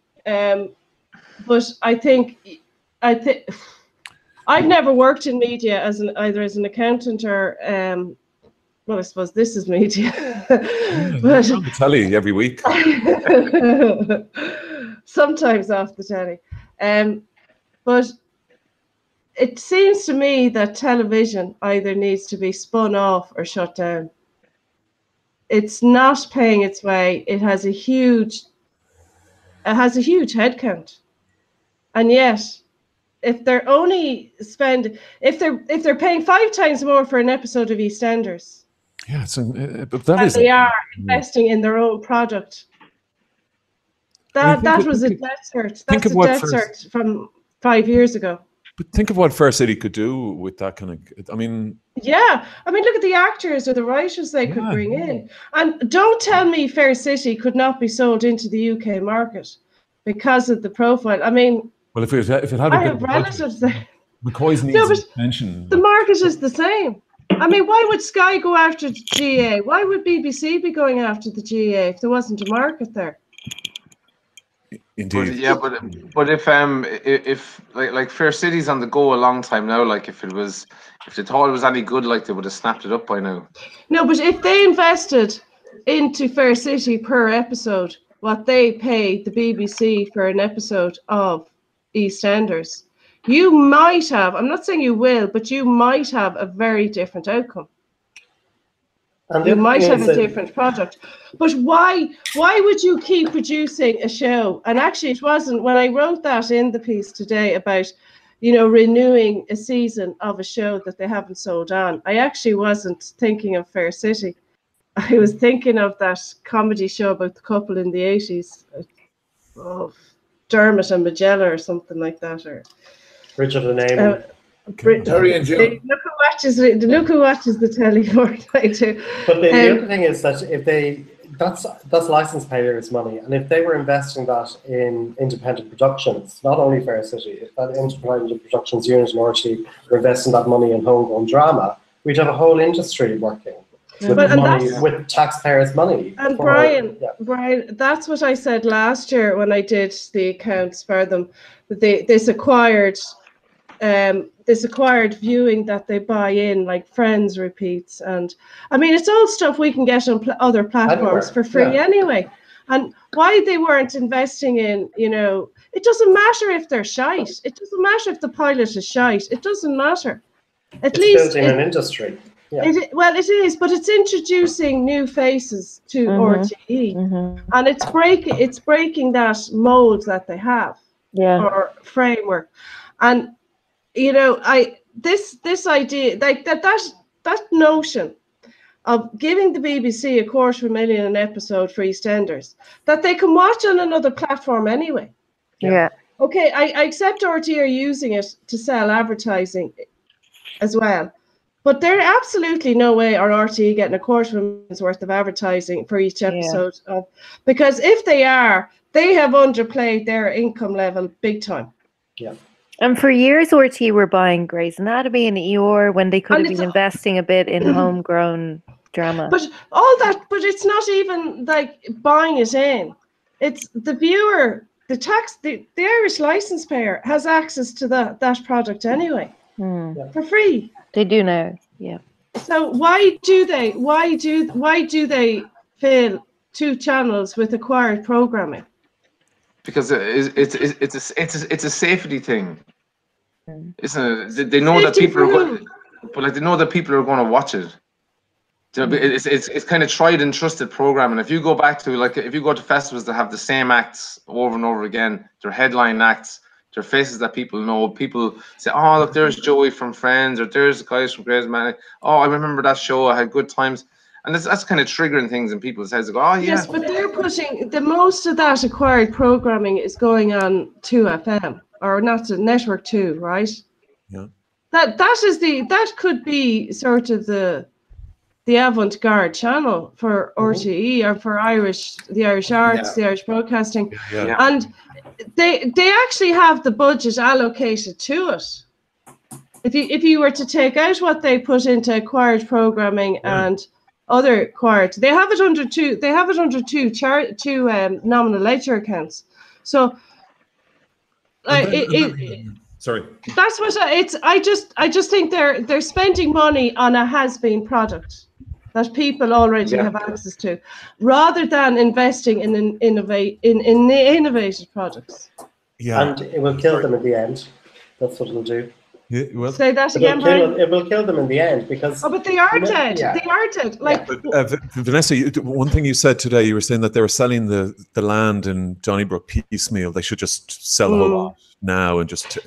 But I think I've never worked in media either as an accountant or well, I suppose this is media. But on the telly every week. Sometimes off the telly. But it seems to me that television either needs to be spun off or shut down. It's not paying its way. It has a huge headcount. And yet, if they're only if they're paying 5 times more for an episode of EastEnders, yeah, but that is, they are investing in their own product. That was a death cert. That's a death cert from 5 years ago. But think of what Fair City could do with that kind of. I mean, yeah. I mean, look at the actors or the writers they could bring in. And don't tell me Fair City could not be sold into the UK market because of the profile. I mean, well, if it had I have relatives there. McCoy's needs attention. The market is the same. I mean, why would Sky go after GA? Why would BBC be going after the GA if there wasn't a market there? Indeed. But if like Fair City's on the go a long time now, like if they thought it was any good, like they would have snapped it up by now. No, but if they invested into Fair City per episode, what they pay the BBC for an episode of EastEnders, you might have, I'm not saying you will, but you might have a very different outcome. And you might have a different product. But why would you keep producing a show? And actually it wasn't, when I wrote that in the piece today about, renewing a season of a show that they haven't sold on, I actually wasn't thinking of Fair City. I was thinking of that comedy show about the couple in the 80s. Oh, Dermot and Magella or something like that. Or Richard and Amy. Terry and Jim. Look who watches the telly more than I do. But the other thing is that that's license payers' money, and if they were investing that in independent productions, not only Fair City, if that independent productions unit in RTÉ were investing that money in homegrown drama, we'd have a whole industry working with taxpayers' money. And Brian, that's what I said last year when I did the accounts for them. This acquired viewing that they buy in, like Friends repeats, and I mean it's all stuff we can get on other platforms for free anyway. And why they weren't investing in, it doesn't matter if they're shite. It doesn't matter if the pilot is shite. It doesn't matter. At least building an industry. Yeah. It is, but it's introducing new faces to RTÉ, and it's breaking that mold that they have, or framework. And this idea, like that notion of giving the BBC $250,000 an episode for EastEnders that they can watch on another platform anyway. Yeah. Okay, I accept RTÉ are using it to sell advertising as well. But there absolutely no way are RTÉ getting $250,000 worth of advertising for each episode. Because if they are, they have underplayed their income level big time. Yeah. And for years, RTÉ were buying Grey's Anatomy and ER when they could have been investing a bit in homegrown drama. But all that, but it's not even like buying it in. It's the viewer, the Irish license payer has access to that product anyway for free. They do now, yeah. So why do they fill 2 channels with acquired programming? Because it's a safety thing. Isn't it? They know that people are going, but like they know that people are going to watch it. You know, it's kind of tried and trusted program, and if you go back to if you go to festivals that have the same acts over and over again, they're headline acts, they're faces that people know. People say, "Oh, look, there's Joey from Friends," or "There's the guys from Grey's Anatomy. Oh, I remember that show. I had good times," and that's kind of triggering things in people's heads. They go, "Oh, yeah." Yes, but they're pushing the most of that acquired programming is going on 2FM or not to Network 2, right? Yeah. That could be sort of the avant-garde channel for RTE or for the Irish Arts, the Irish Broadcasting, and they actually have the budget allocated to it. If you were to take out what they put into acquired programming and other acquired, they have it under two. They have it under two nominal ledger accounts. So, sorry. That's what I just think they're spending money on a has-been product that people already have access to, rather than investing in innovative products. Yeah, and it will kill them in the end. That's what it'll do. Yeah, well, say that again, Brian. It will kill them in the end because. Oh, but they are dead. Yeah. They are dead. Like Vanessa, one thing you said today, you were saying that they were selling the land in Donnybrook piecemeal. They should just sell the whole lot now and just.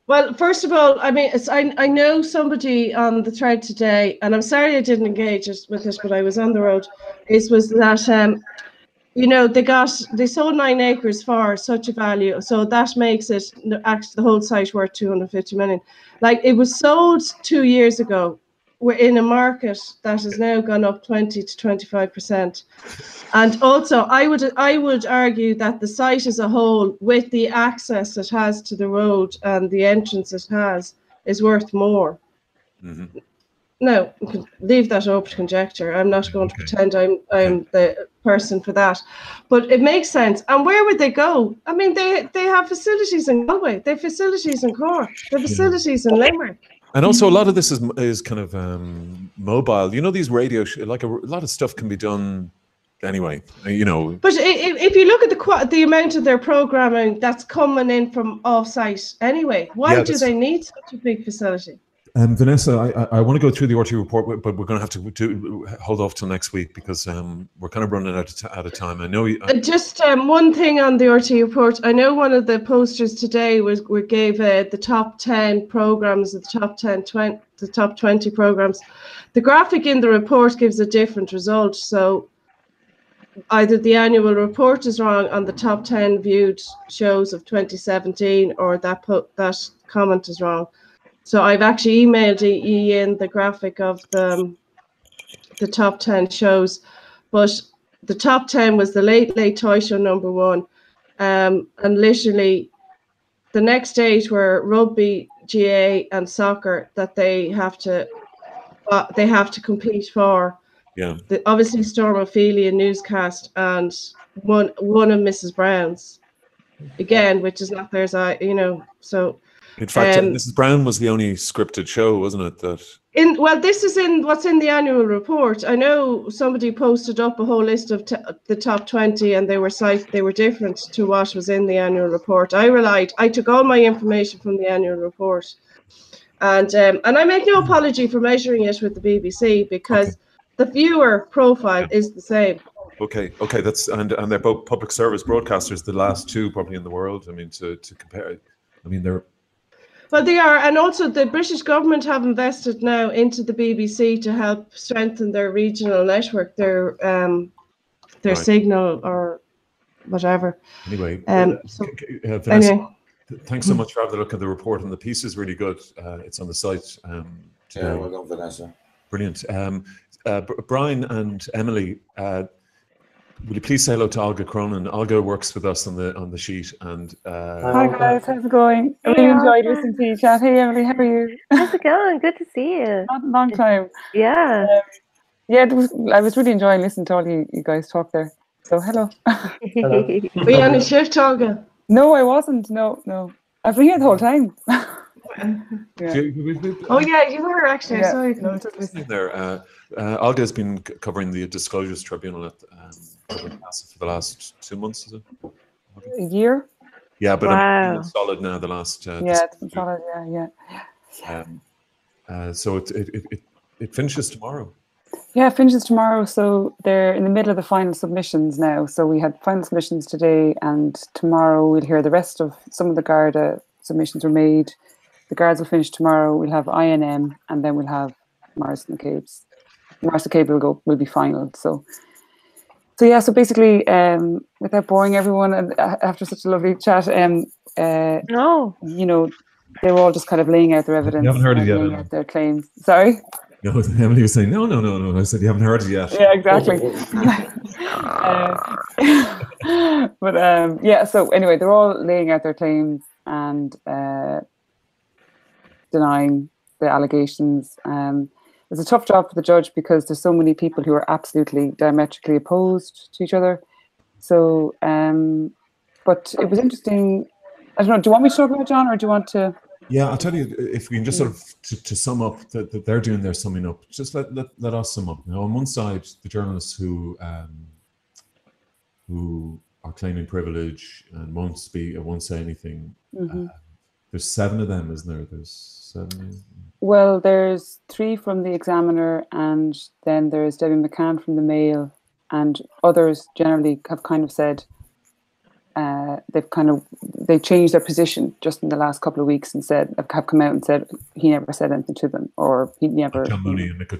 Well, first of all, I mean, I know somebody on the thread today, and I'm sorry I didn't engage with it, but I was on the road. Was that they sold 9 acres for such a value, so that makes it actually the whole site worth 250 million. Like, it was sold 2 years ago. We're in a market that has now gone up 20 to 25%. And also, I would argue that the site as a whole, with the access it has to the road and the entrance it has, is worth more. Mm-hmm. Now, we can leave that open to conjecture. I'm not going to pretend I'm the person for that. But it makes sense. And where would they go? I mean, they have facilities in Galway. They have facilities in Cork. They have facilities in Limerick. And also, a lot of this is kind of mobile. You know, these radio like a lot of stuff can be done anyway. You know. But if you look at the amount of their programming that's coming in from off-site anyway, why do they need such a big facility? Vanessa, I want to go through the RT report, but we're going to have to hold off till next week because we're kind of running out of time. I know. Just one thing on the RT report. I know one of the posters today gave the top 10 programs, the top 20 programs. The graphic in the report gives a different result. So either the annual report is wrong on the top 10 viewed shows of 2017, or that comment is wrong. So I've actually emailed Ian the graphic of the top 10 shows, but the top 10 was the Late Toy Show #1, and literally the next 8 were rugby, GA, and soccer that they have to compete for. Yeah. Obviously Storm Ophelia newscast and one of Mrs. Brown's, again, which is not theirs. So. In fact, Mrs. Brown was the only scripted show, wasn't it? This is what's in the annual report. I know somebody posted up a whole list of the top 20, and they were different to what was in the annual report. I took all my information from the annual report, and I make no apology for measuring it with the BBC because the viewer profile is the same. Okay, that's and they're both public service broadcasters, the last 2 probably in the world. I mean, to compare, I mean they're. Well, they are, and also the British government have invested now into the BBC to help strengthen their regional network, their signal or whatever. Anyway, Vanessa, thanks so much for having a look at the report, and the piece is really good. It's on the site. Well done, Vanessa. Brilliant. Brian and Emily, will you please say hello to Olga Cronin? Olga works with us on the sheet. And hi guys, how's it going? I really enjoyed listening to you chat. Hey Emily, how are you? How's it going? Good to see you. Long time. Yeah. I was really enjoying listening to all you guys talk there. So hello. Were you on a shift, Olga? No, I wasn't. No. I've been here the whole time. Oh yeah, you were actually. Yeah. Sorry. No, there. Olga has been covering the Disclosures Tribunal at for the last 2 months, is it? A year? Yeah, but I mean, it's solid now. The last. It's been solid. Yeah. So it finishes tomorrow. Yeah, finishes tomorrow. So they're in the middle of the final submissions now. So we had final submissions today, and tomorrow we'll hear the rest of some of the Garda submissions were made. The Guards will finish tomorrow. We'll have INM, and then we'll have Mars McCabe's. Mars McCabe will be final. So yeah. So basically, without boring everyone, and after such a lovely chat, No. you know, they were all just kind of laying out their evidence, You haven't heard it yet, laying out their claims. Sorry. No, Emily was saying, no. I said, you haven't heard it yet. Yeah, exactly. But yeah, so anyway, they're all laying out their claims and denying the allegations. It's a tough job for the judge because there's so many people who are absolutely diametrically opposed to each other. So, but it was interesting. I don't know, do you want me to talk about it, John, or do you want to? Yeah, I'll tell you, if we can just sort of to sum up that they're doing their summing up, just let us sum up. Now, on one side, the journalists who are claiming privilege and won't say anything. There's 7 of them, isn't there? There's 7. Well, there's 3 from the Examiner, and then there's Debbie McCann from the Mail, and others generally have kind of said they've changed their position just in the last couple of weeks and have come out and said he never said anything to them, or he never. John Mooney and Mick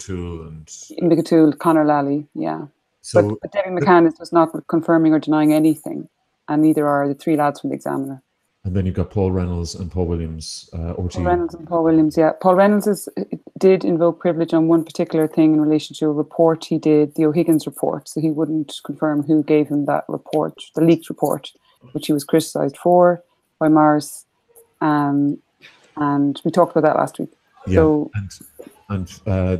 O'Toole Conor Lally, yeah. So, but Debbie McCann is just not confirming or denying anything, and neither are the 3 lads from the Examiner. And then you've got Paul Reynolds and Paul Williams. Paul Reynolds and Paul Williams, yeah. Paul Reynolds did invoke privilege on one particular thing in relation to a report he did, the O'Higgins report. So he wouldn't confirm who gave him that report, the leaked report, which he was criticised for by Mars. And we talked about that last week. Yeah, so, and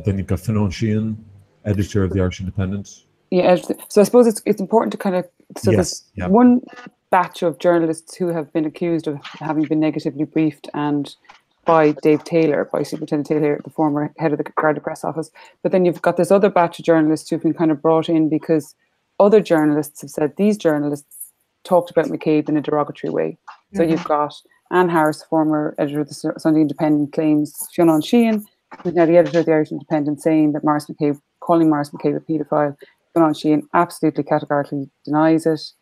then you've got Fionnán Sheehan, editor of the Irish Independent. Yeah, so I suppose it's important to kind of, so there's one batch of journalists who have been accused of having been negatively briefed and by Dave Taylor, by Superintendent Taylor, the former head of the Garda Press Office. But then you've got this other batch of journalists who've been kind of brought in because other journalists have said these journalists talked about McCabe in a derogatory way. So you've got Anne Harris, former editor of the Sunday Independent, claims Fionnán Sheehan, who's now the editor of the Irish Independent, saying that calling Mars McCabe a paedophile. Fionnán Sheehan absolutely categorically denies it.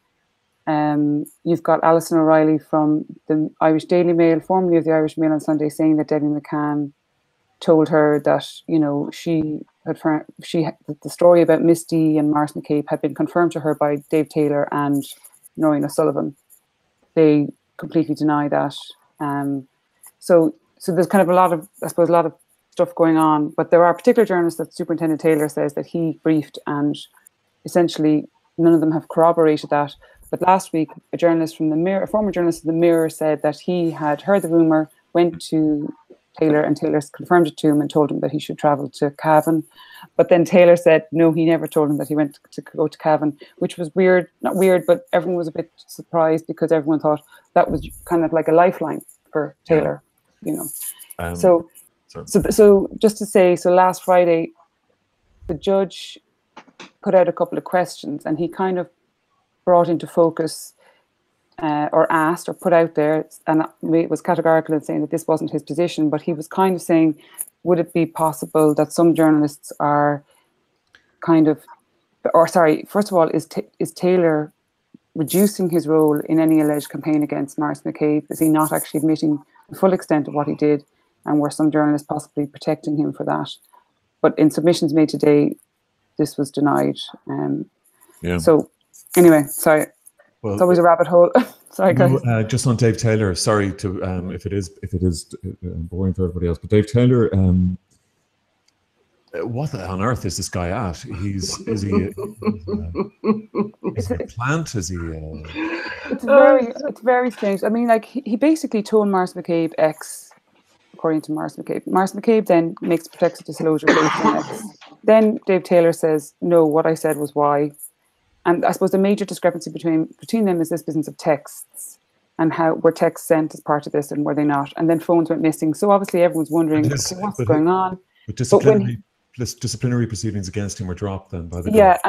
You've got Alison O'Reilly from the Irish Daily Mail, formerly of the Irish Mail on Sunday, saying that Debbie McCann told her that, the story about Misty and Mars McCabe had been confirmed to her by Dave Taylor and Noreen O'Sullivan. They completely deny that. So there's kind of a lot of stuff going on, but there are particular journalists that Superintendent Taylor says that he briefed, and essentially none of them have corroborated that. But last week, a former journalist of the Mirror, said that he had heard the rumour, went to Taylor, and Taylor confirmed it to him and told him that he should travel to Cavan. But then Taylor said, no, he never told him that he went to go to Cavan, which was weird. Not weird, but everyone was a bit surprised because everyone thought that was kind of like a lifeline for Taylor, So just to say, so last Friday, the judge put out a couple of questions, and he kind of brought into focus or asked or put out there, and it was categorical in saying that this wasn't his position, but he was kind of saying, would it be possible that some journalists are first of all, is Taylor reducing his role in any alleged campaign against Mars McCabe? Is he not actually admitting the full extent of what he did? And were some journalists possibly protecting him for that? But in submissions made today, this was denied. So anyway, sorry. Well, it's always a rabbit hole. Sorry, guys. Just on Dave Taylor, sorry to if it is boring for everybody else, but Dave Taylor, what on earth is this guy at? Is he a plant? Is he? It's very strange. I mean, like he basically told Mars McCabe X, according to Mars McCabe. Mars McCabe then makes protected disclosure based on X. Then Dave Taylor says, no, what I said was Y. And I suppose the major discrepancy between them is this business of texts and how were texts sent as part of this and were they not? And then phones went missing. So obviously everyone's wondering what's going on. But disciplinary proceedings against him were dropped then by the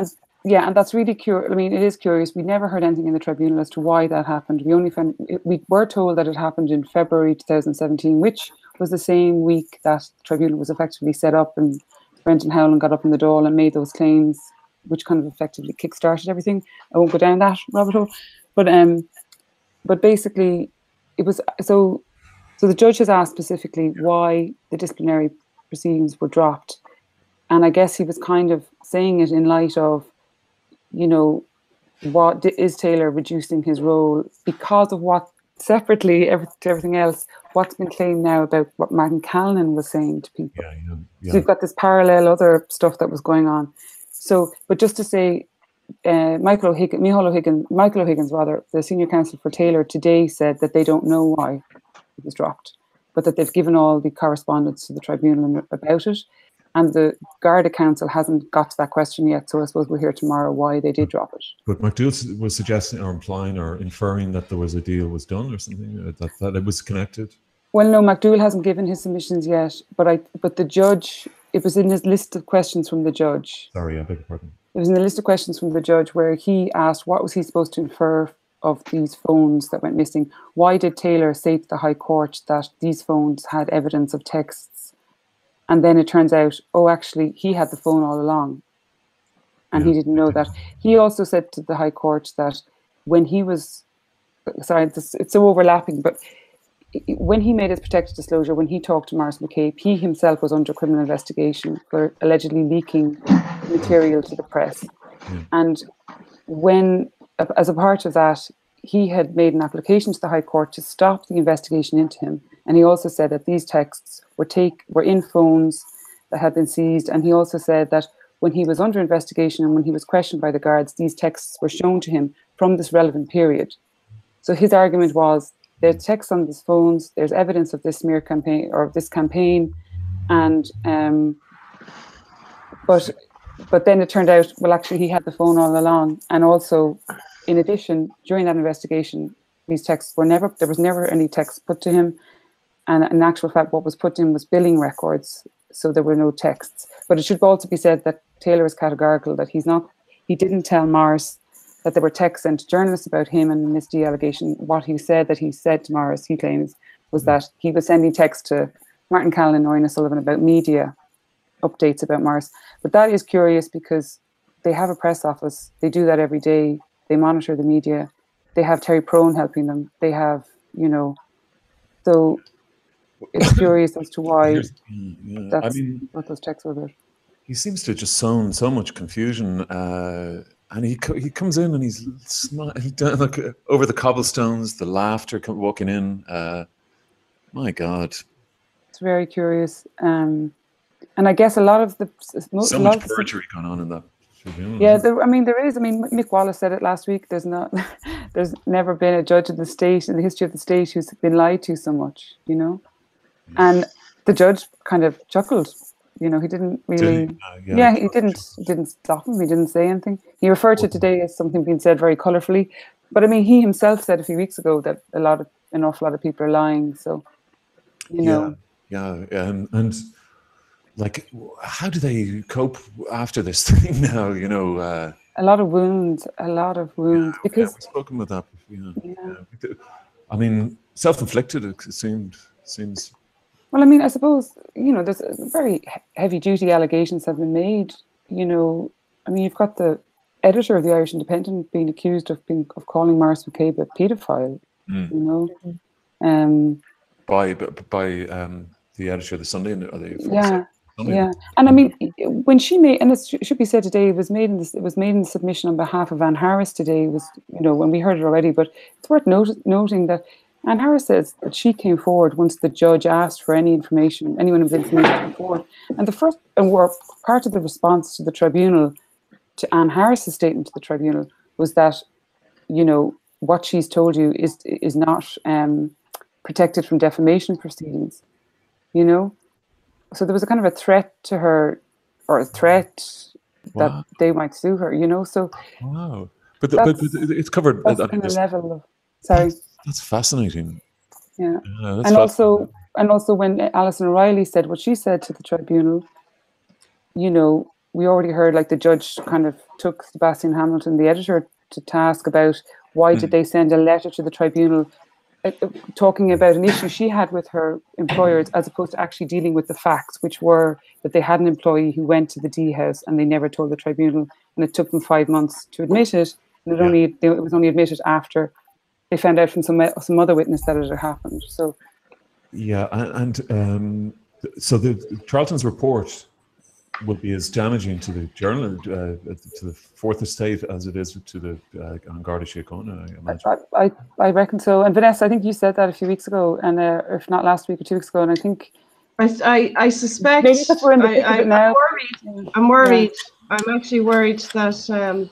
and that's really curious. I mean, it is curious. We never heard anything in the tribunal as to why that happened. We were told that it happened in February 2017, which was the same week that the tribunal was effectively set up and Brendan Howland got up in the Dáil and made those claims, which kind of effectively kickstarted everything. I won't go down that rabbit hole, but basically, it was so. So the judge has asked specifically why the disciplinary proceedings were dropped, and I guess he was kind of saying it in light of, you know, what is Taylor reducing his role because of what separately to everything else, what's been claimed now about what Martin Callanan was saying to people. So you've got this parallel other stuff that was going on. So, but just to say, Michael O'Higgins, rather, the senior counsel for Taylor today said that they don't know why it was dropped, but that they've given all the correspondence to the tribunal about it. And the Garda Council hasn't got to that question yet, so I suppose we'll hear tomorrow why they did drop it. But McDougall was suggesting or implying or inferring that there was a deal was done or something, that it was connected. Well, no, McDougall hasn't given his submissions yet, but the judge, it was in his list of questions from the judge. Sorry, I beg your pardon. It was in the list of questions from the judge where he asked what was he supposed to infer of these phones that went missing. Why did Taylor say to the High Court that these phones had evidence of texts? And then it turns out, oh, actually, he had the phone all along. And he didn't know that. He also said to the High Court that when he was, sorry, it's so overlapping, but when he made his protected disclosure, when he talked to Maurice McCabe, he himself was under criminal investigation for allegedly leaking material to the press. And when, as a part of that, he had made an application to the High Court to stop the investigation into him. And he also said that these texts were in phones that had been seized. And he also said that when he was under investigation and when he was questioned by the guards, these texts were shown to him from this relevant period. So his argument was, there's texts on these phones, there's evidence of this smear campaign or of this campaign. And, but then it turned out, well, actually he had the phone all along. And also, in addition, during that investigation, these texts there was never any text put to him. And in actual fact, what was put to him was billing records. So there were no texts. But it should also be said that Taylor is categorical, that he didn't tell Maurice that there were texts sent to journalists about him and the Miss D allegation. What he said to Maurice, he claims, was that he was sending texts to Martin Callanan and Norina Sullivan about media updates about Maurice. But that is curious because they have a press office. They do that every day. They monitor the media. They have Terry Prone helping them. They have, so it's curious as to why what those texts were about. He seems to have just sown so much confusion. And he comes in and he's like over the cobblestones, the laughter walking in. My God, it's very curious. And I guess a lot of much perjury going on in that. Yeah, there is. Mick Wallace said it last week. There's never been a judge in the history of the state who's been lied to so much. And the judge kind of chuckled. He didn't really. He didn't stop him. He didn't say anything. He referred to today as something being said very colourfully, but he himself said a few weeks ago that an awful lot of people are lying. So, and like, how do they cope after this thing now? A lot of wounds. Because we've spoken with that. Self-inflicted. It seems. Well, I suppose, there's very heavy-duty allegations have been made. You've got the editor of the Irish Independent being accused of calling Maurice McCabe a paedophile. By the editor of the Sunday, or the Sunday. Yeah. And when she made, and it should be said today, it was made in the submission on behalf of Anne Harris today. It was, when we heard it already, but it's worth noting that Anne Harris says that she came forward once the judge asked for anyone with information came forward. And part of the response to the tribunal, to Anne Harris's statement to the tribunal, was that, what she's told you is not protected from defamation proceedings, So there was a kind of a threat to her, or a threat that they might sue her, So wow, but it's covered. That's kind of level of. Sorry. That's fascinating. Yeah, and also when Alison O'Reilly said what she said to the tribunal, we already heard like the judge kind of took Sebastian Hamilton, the editor, to task about why did they send a letter to the tribunal talking about an issue she had with her employers, as opposed to actually dealing with the facts, which were that they had an employee who went to the D house and they never told the tribunal, and it took them 5 months to admit it, and it was only admitted after they found out from some other witness that it had happened. So so the Charlton's report will be as damaging to the journal, to the Fourth Estate, as it is to the An Garda Síochána, I imagine. I reckon so. And Vanessa, I think you said that a few weeks ago, and if not last week or 2 weeks ago, and I think I suspect. Maybe because we're in the thick of it now. I'm worried. Yeah. I'm actually worried that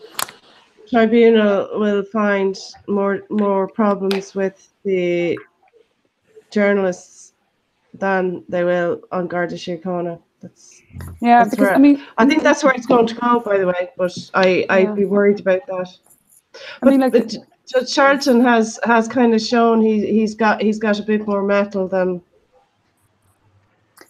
tribunal will find more problems with the journalists than they will on Garda Síochána. Because I think that's where it's going to go, by the way. But I'd be worried about that. But Judge Charlton has kind of shown he's got a bit more mettle than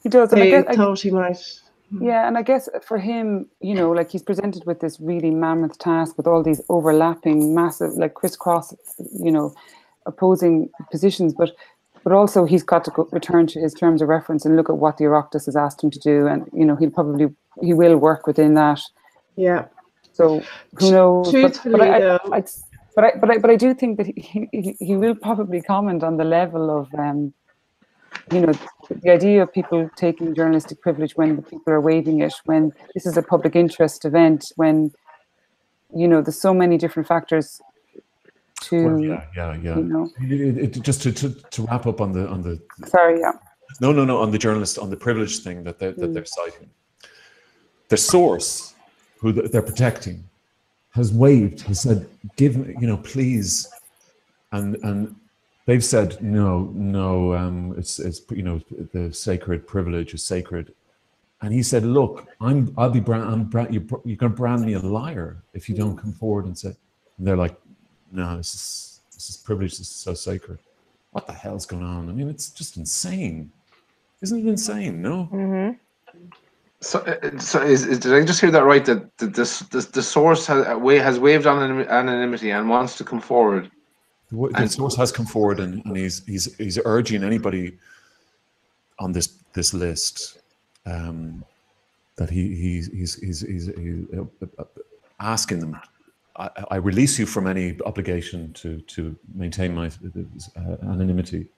he does. They thought he might. Yeah, and I guess for him, like he's presented with this really mammoth task with all these overlapping, massive, like crisscross, opposing positions, but also he's got to return to his terms of reference and look at what the Oireachtas has asked him to do, and he will work within that. Yeah. So who knows? Truthfully, but I do think that he will probably comment on the level of the idea of people taking journalistic privilege when the people are waiving it, when this is a public interest event, when there's so many different factors. Just to wrap up on the sorry, yeah. No, on the journalist, on the privilege thing that they're citing. The source who they're protecting has said, give me, please, and they've said no, it's the sacred privilege is sacred, and he said, look, you're going to brand me a liar if you don't come forward and say, and they're like, no, this is privilege. This is so sacred. What the hell's going on? I mean, it's just insane. Isn't it insane? No. Mm-hmm. So did I just hear that right? That the source has waived anonymity and wants to come forward. The source has come forward, and he's urging anybody on this list that he's asking them. I release you from any obligation to maintain my anonymity,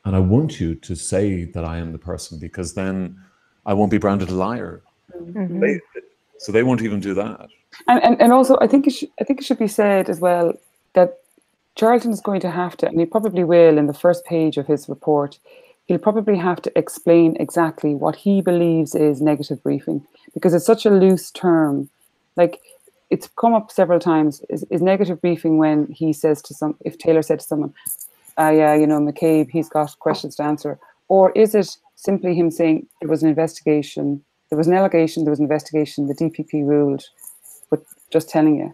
and I want you to say that I am the person, because then I won't be branded a liar. Mm-hmm. So they won't even do that. And also, I think it should be said as well that Charlton is going to have to, and he probably will in the first page of his report, he'll probably have to explain exactly what he believes is negative briefing, because it's such a loose term. Like, it's come up several times. Is negative briefing when he says if Taylor said to someone, McCabe, he's got questions to answer, or is it simply him saying there was an investigation, there was an allegation, there was an investigation, the DPP ruled, but just telling you?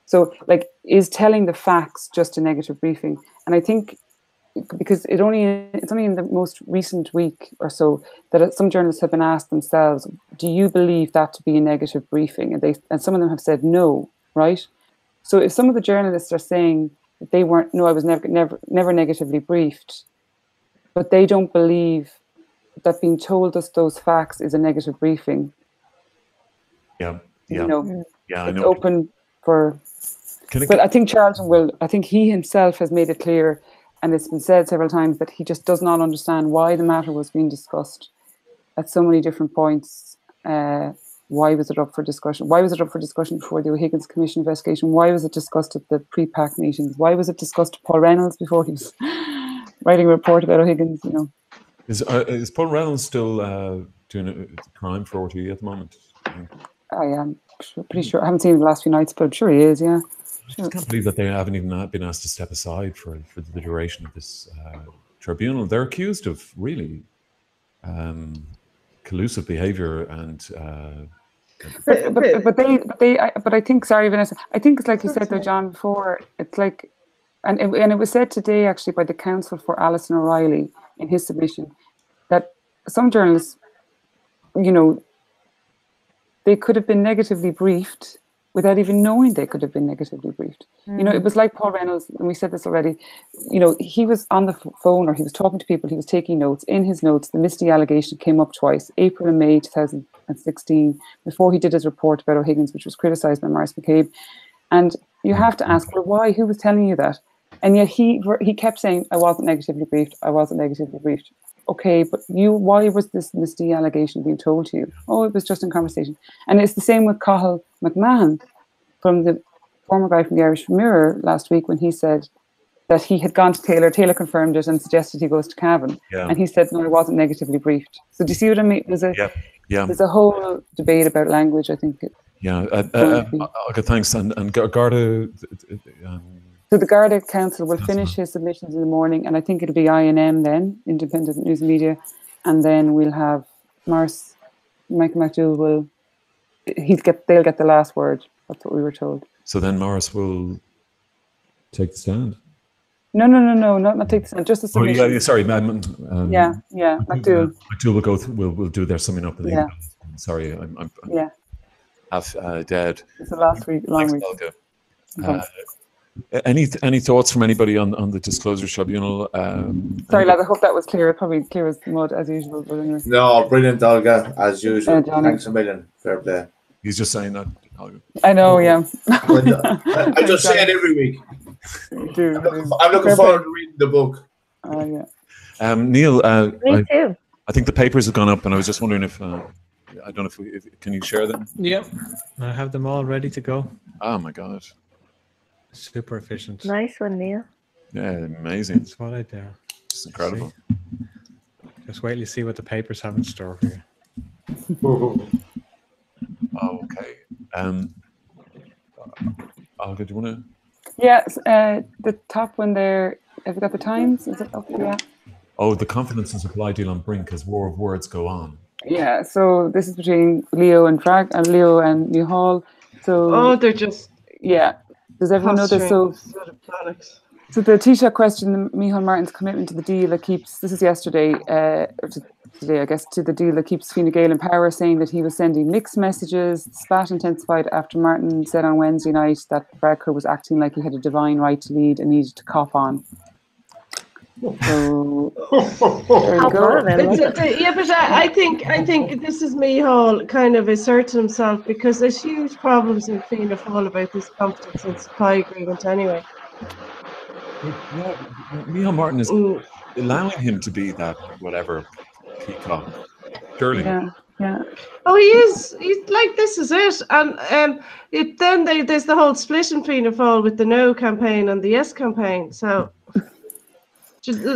So, like, is telling the facts just a negative briefing? And I think because it's only in the most recent week or so that some journalists have been asked themselves, do you believe that to be a negative briefing? And some of them have said no, right? So if some of the journalists are saying that they weren't, no, I was never negatively briefed, but they don't believe that being told us those facts is a negative briefing. Yeah. It's open for. But I think Charlton will. I think he himself has made it clear, and it's been said several times, that he just does not understand why the matter was being discussed at so many different points. Why was it up for discussion? Why was it up for discussion before the O'Higgins Commission investigation? Why was it discussed at the pre-PAC meetings? Why was it discussed to Paul Reynolds before he was writing a report about O'Higgins? Is Paul Reynolds still doing a crime for RTE at the moment? I am pretty sure. I haven't seen him the last few nights, but I'm sure he is. Yeah. I just can't believe that they haven't even been asked to step aside for the duration of this tribunal. They're accused of really collusive behaviour and. But I think, sorry, Vanessa, I think it's like you said though, John, before. It's like, and it was said today actually by the counsel for Alison O'Reilly in his submission that some journalists, they could have been negatively briefed without even knowing they could have been negatively briefed. You know, it was like Paul Reynolds, and we said this already, you know, he was on the phone or he was talking to people, he was taking notes. In his notes, the Misty allegation came up twice, April and May 2016, before he did his report about O'Higgins, which was criticised by Maurice McCabe. And you have to ask, well, why? Who was telling you that? And yet he kept saying, I wasn't negatively briefed, I wasn't negatively briefed. Okay, but why was this Misty allegation being told to you? Oh, it was just in conversation. And it's the same with Cathal McMahon, from the former guy from the Irish Mirror last week, when he said that he had gone to Taylor. Taylor confirmed it and suggested he goes to Cavan. Yeah. And he said, no, I wasn't negatively briefed. So do you see what I mean? There's a whole debate about language, I think. Okay, thanks. And Garda... So the Garda Council will finish his submissions in the morning, and I think it'll be I&M then, Independent News Media, and then we'll have Michael McDougall they'll get the last word. That's what we were told. So then Maurice will take the stand? No, not take the stand, just the submission. Oh, yeah, sorry, McDougall. McDougall will do their summing up. Yeah. Sorry, I'm half dead. It's a long week. Any thoughts from anybody on the Disclosure Tribunal? Sorry, lads, I hope that was clear. Probably clear as mud as usual. But anyway. No, brilliant, Olga, as usual. Thanks a million. Fair play. He's just saying that, Olga. I know, yeah. I just say it every week. You do. I'm looking forward to reading the book. Oh, yeah. Neil, Me too. I think the papers have gone up, and I was just wondering if, I don't know if can you share them? Yep, I have them all ready to go. Oh my God. Super efficient. Nice one, Neil. Yeah, amazing. That's what I do. It's incredible. Just wait till you see what the papers have in store for you. Okay. Olga, do you want to? Yes, the top one there. Have you got the times? Is it up? Yeah. Oh, the confidence and supply deal on brink as war of words go on. Yeah. So this is between Leo and New Hall. So they're just Does everyone know this? So the Taoiseach questioned Micheál Martin's commitment to the deal that keeps, this is yesterday, or today I guess, to the deal that keeps Fine Gael in power, saying that he was sending mixed messages. The spat intensified after Martin said on Wednesday night that Varadkar was acting like he had a divine right to lead and needed to cop on. So there you go. But I think this is Micheál kind of asserting himself, because there's huge problems in Fianna Fáil about this confidence and supply agreement anyway. Yeah, Micheál Martin is allowing him to be that whatever peacock. Surely. Yeah. Oh, he is. He's like, this is it. And there's the whole split in Fianna Fáil with the no campaign and the yes campaign. So.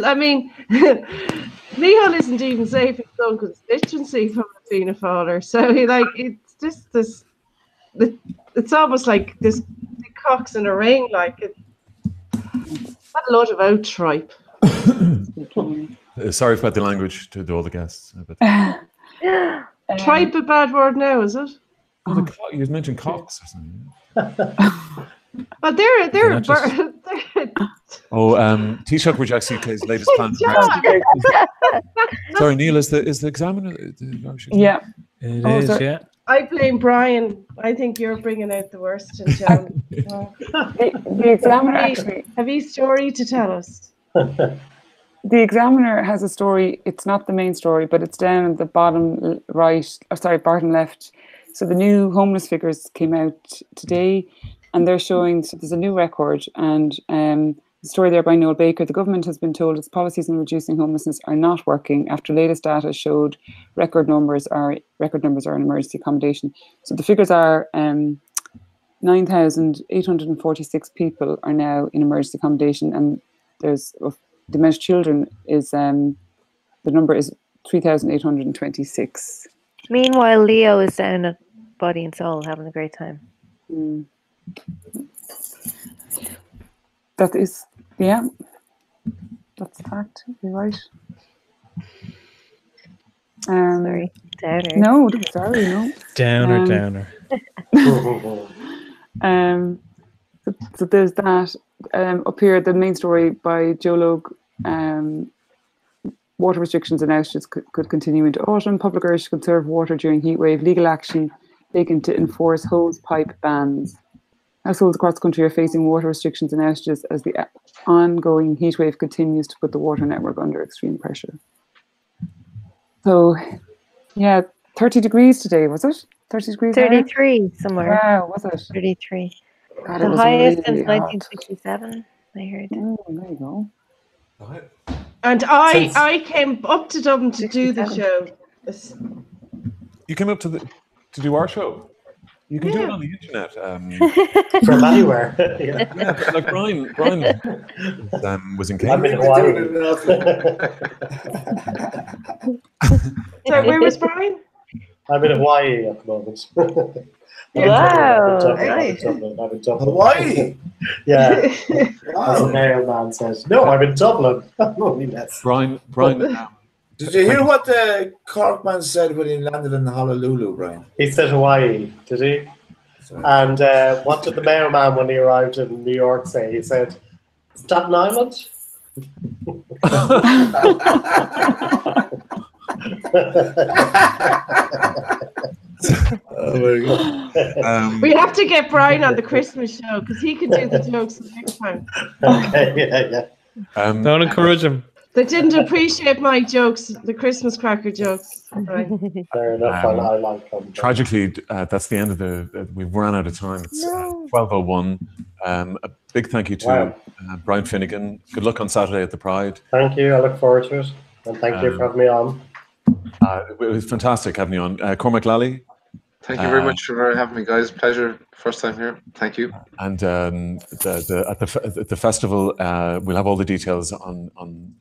I mean, Micheál isn't even safe in his own constituency from the Fianna Fáiler. So it's just this. It's almost like this cocks in a ring. Like not a lot of out tripe. Sorry about the language to all the guests. Tripe a bad word now, is it? You mentioned cocks or something. Well, they're Taoiseach rejects UK's latest plan. Sorry, Neil, is the Examiner? Yeah. It is, yeah. I blame Brian. I think you're bringing out the worst in John. The Examiner actually. Have you a story to tell us? The Examiner has a story. It's not the main story, but it's down at the bottom bottom left. So the new homeless figures came out today, and they're showing, so there's a new record, and the story there by Noel Baker. The government has been told its policies in reducing homelessness are not working after latest data showed record numbers are in emergency accommodation. So the figures are 9,846 people are now in emergency accommodation, and there's diminished children is the number is 3,826. Meanwhile, Leo is down at Body and Soul having a great time. That is, that's fact. You're right. Sorry, downer. No, sorry, no. Downer. So there's that. Up here, the main story by Joe Logue. Water restrictions and outages could continue into autumn. Public urge to conserve water during heat wave. Legal action taken to enforce hose pipe bans. Households across the country are facing water restrictions and outages as the ongoing heatwave continues to put the water network under extreme pressure. So, yeah, 30 degrees today, was it? 30 degrees? 33 somewhere. Wow, was it? 33. God, The it was highest really since hot. 1967, I heard. Oh, there you go. And I came up to Dublin to do the show. You came up to do our show. You can do it on the internet. From anywhere. Yeah. Yeah, like Brian was in I'm in Cambridge. Hawaii. So where was Brian? I'm in Hawaii at the moment. Wow, I'm in Dublin. Hawaii? Yeah. As Wow. the mailman says, no, I'm in Dublin. Only less. Brian, Did you hear what the Cork man said when he landed in Honolulu, Brian? He said Hawaii, did he? Sorry. And what did the mailman when he arrived in New York say? He said, Staten Island? Oh my God. We have to get Brian on the Christmas show because he can do the jokes the next time. Okay, yeah. Don't encourage him. They didn't appreciate my jokes, the Christmas cracker jokes. Right. Fair enough. I like them. Tragically, that's the end of we've run out of time. It's 12:01. A big thank you to Brian Finnegan. Good luck on Saturday at the Pride. Thank you. I look forward to it. And thank you for having me on. It was fantastic having you on. Cormac Lally. Thank you very much for having me, guys. Pleasure. First time here. Thank you. And at the festival, we'll have all the details on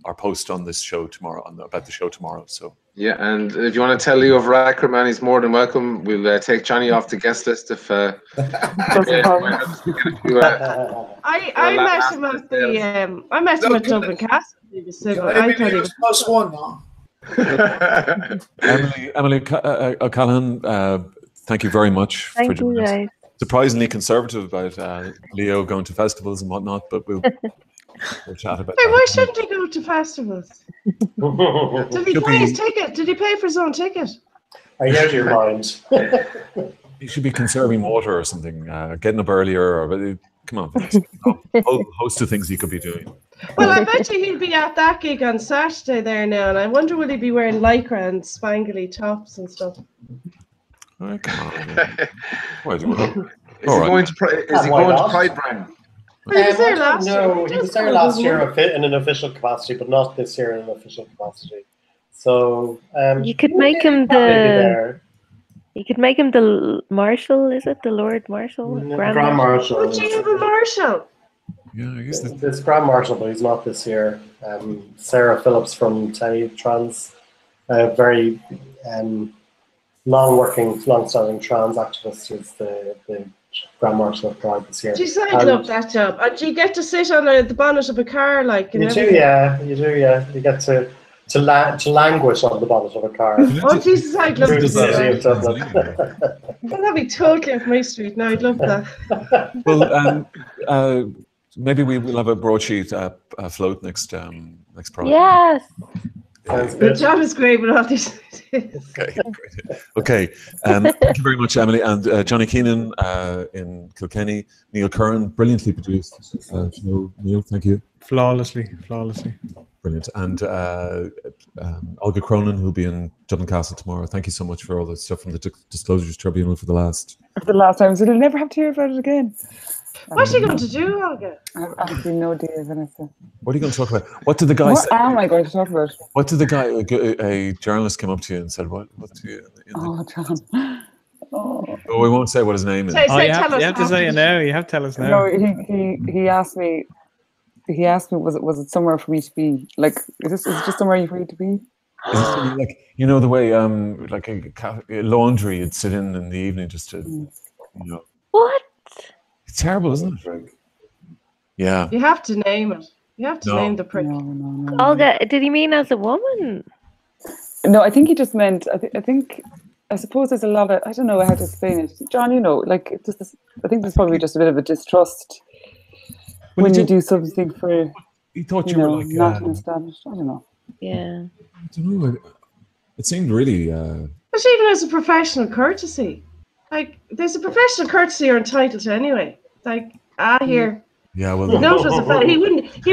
our post on this show tomorrow, about the show tomorrow. So yeah, and if you want to tell Leo over Akron, man, he's more than welcome. We'll take Johnny off the guest list if. I met him at Dublin Castle. I thought he was +1 now. Emily O'Callaghan, thank you very much for joining us. Surprisingly conservative about Leo going to festivals and whatnot, but we'll chat about that. Why shouldn't he go to festivals? Did he pay his ticket? Did he pay for his own ticket? I heard your mind. You should be conserving water or something, getting up earlier, or come on, a whole host of things you could be doing. Well, I bet you he'll be at that gig on Saturday there now, and I wonder will he be wearing lycra and spangly tops and stuff. Oh, come on. Is he going to Pride, Brian? He was there last year. No, he was there last year in an official capacity, but not this year in an official capacity. So you could make him the. You could make him the Marshal. Is it the Lord Marshal? Grand Marshal. Would you have a Marshal? Yeah, I guess it's Grand Marshal, but he's not this year. Sarah Phillips from Telly, trans, very long-standing trans activist, is the Grand Marshal of Pride this year. Geez, I'd love that job. And do you get to sit on the bonnet of a car, like? You do, yeah. You get to languish on the bonnet of a car. Oh Jesus, I'd love to do that. Dublin. That'd be totally off my street. No, I'd love that. Well, maybe we will have a broadsheet float next Pride. Yes. The job is great with all these. Okay. Thank you very much, Emily, and Johnny Keenan in Kilkenny. Neil Curran, brilliantly produced. Neil, thank you. Flawlessly. Brilliant. And Olga Cronin, who'll be in Dublin Castle tomorrow. Thank you so much for all the stuff from the Disclosures Tribunal for the last time, so they'll never have to hear about it again. What's she going to do, Olga? I have absolutely no idea, Vanessa. What are you going to talk about? What did the guy say? What am I going to talk about? What did the guy, a journalist came up to you and said, what to you? Oh, John. Oh, we won't say what his name is. You have to say it now. You have to tell us now. No, he asked me, was it somewhere for me to be? Like, is it just somewhere for you to be? Like, you know, the way, like a laundry, you'd sit in the evening just to, you know. What? It's terrible, isn't it? Yeah. You have to name it. You have to name the prick. No. Olga, did he mean as a woman? No, I think he just meant, I suppose there's a lot of, I don't know how to explain it. John, you know, like, I think there's probably just a bit of a distrust when you do something for, he thought you were like, not an established, I don't know. Yeah. I don't know. It seemed really... But even as a professional courtesy. Like, there's a professional courtesy you're entitled to anyway. Like, here. Yeah, well, No, it was a fact. He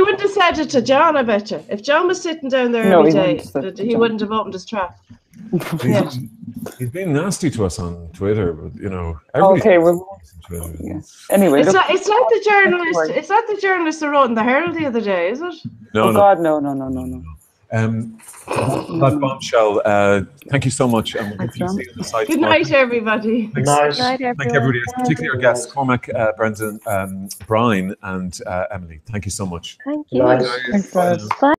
wouldn't have said it to John, I bet you. If John was sitting down there every day, he wouldn't have opened his trap. He's been nasty to us on Twitter, but you know. Okay, well, anyway, it's not the journalist. It's not the journalist who wrote in the Herald the other day, is it? No, God, no. That bombshell. Thank you so much, and we'll hopefully see you on the site. Good night, everybody. Good night. Thank everybody, particularly our guests, Cormac, Brendan, Brian, and Emily. Thank you so much. Thank you. Nice. Bye.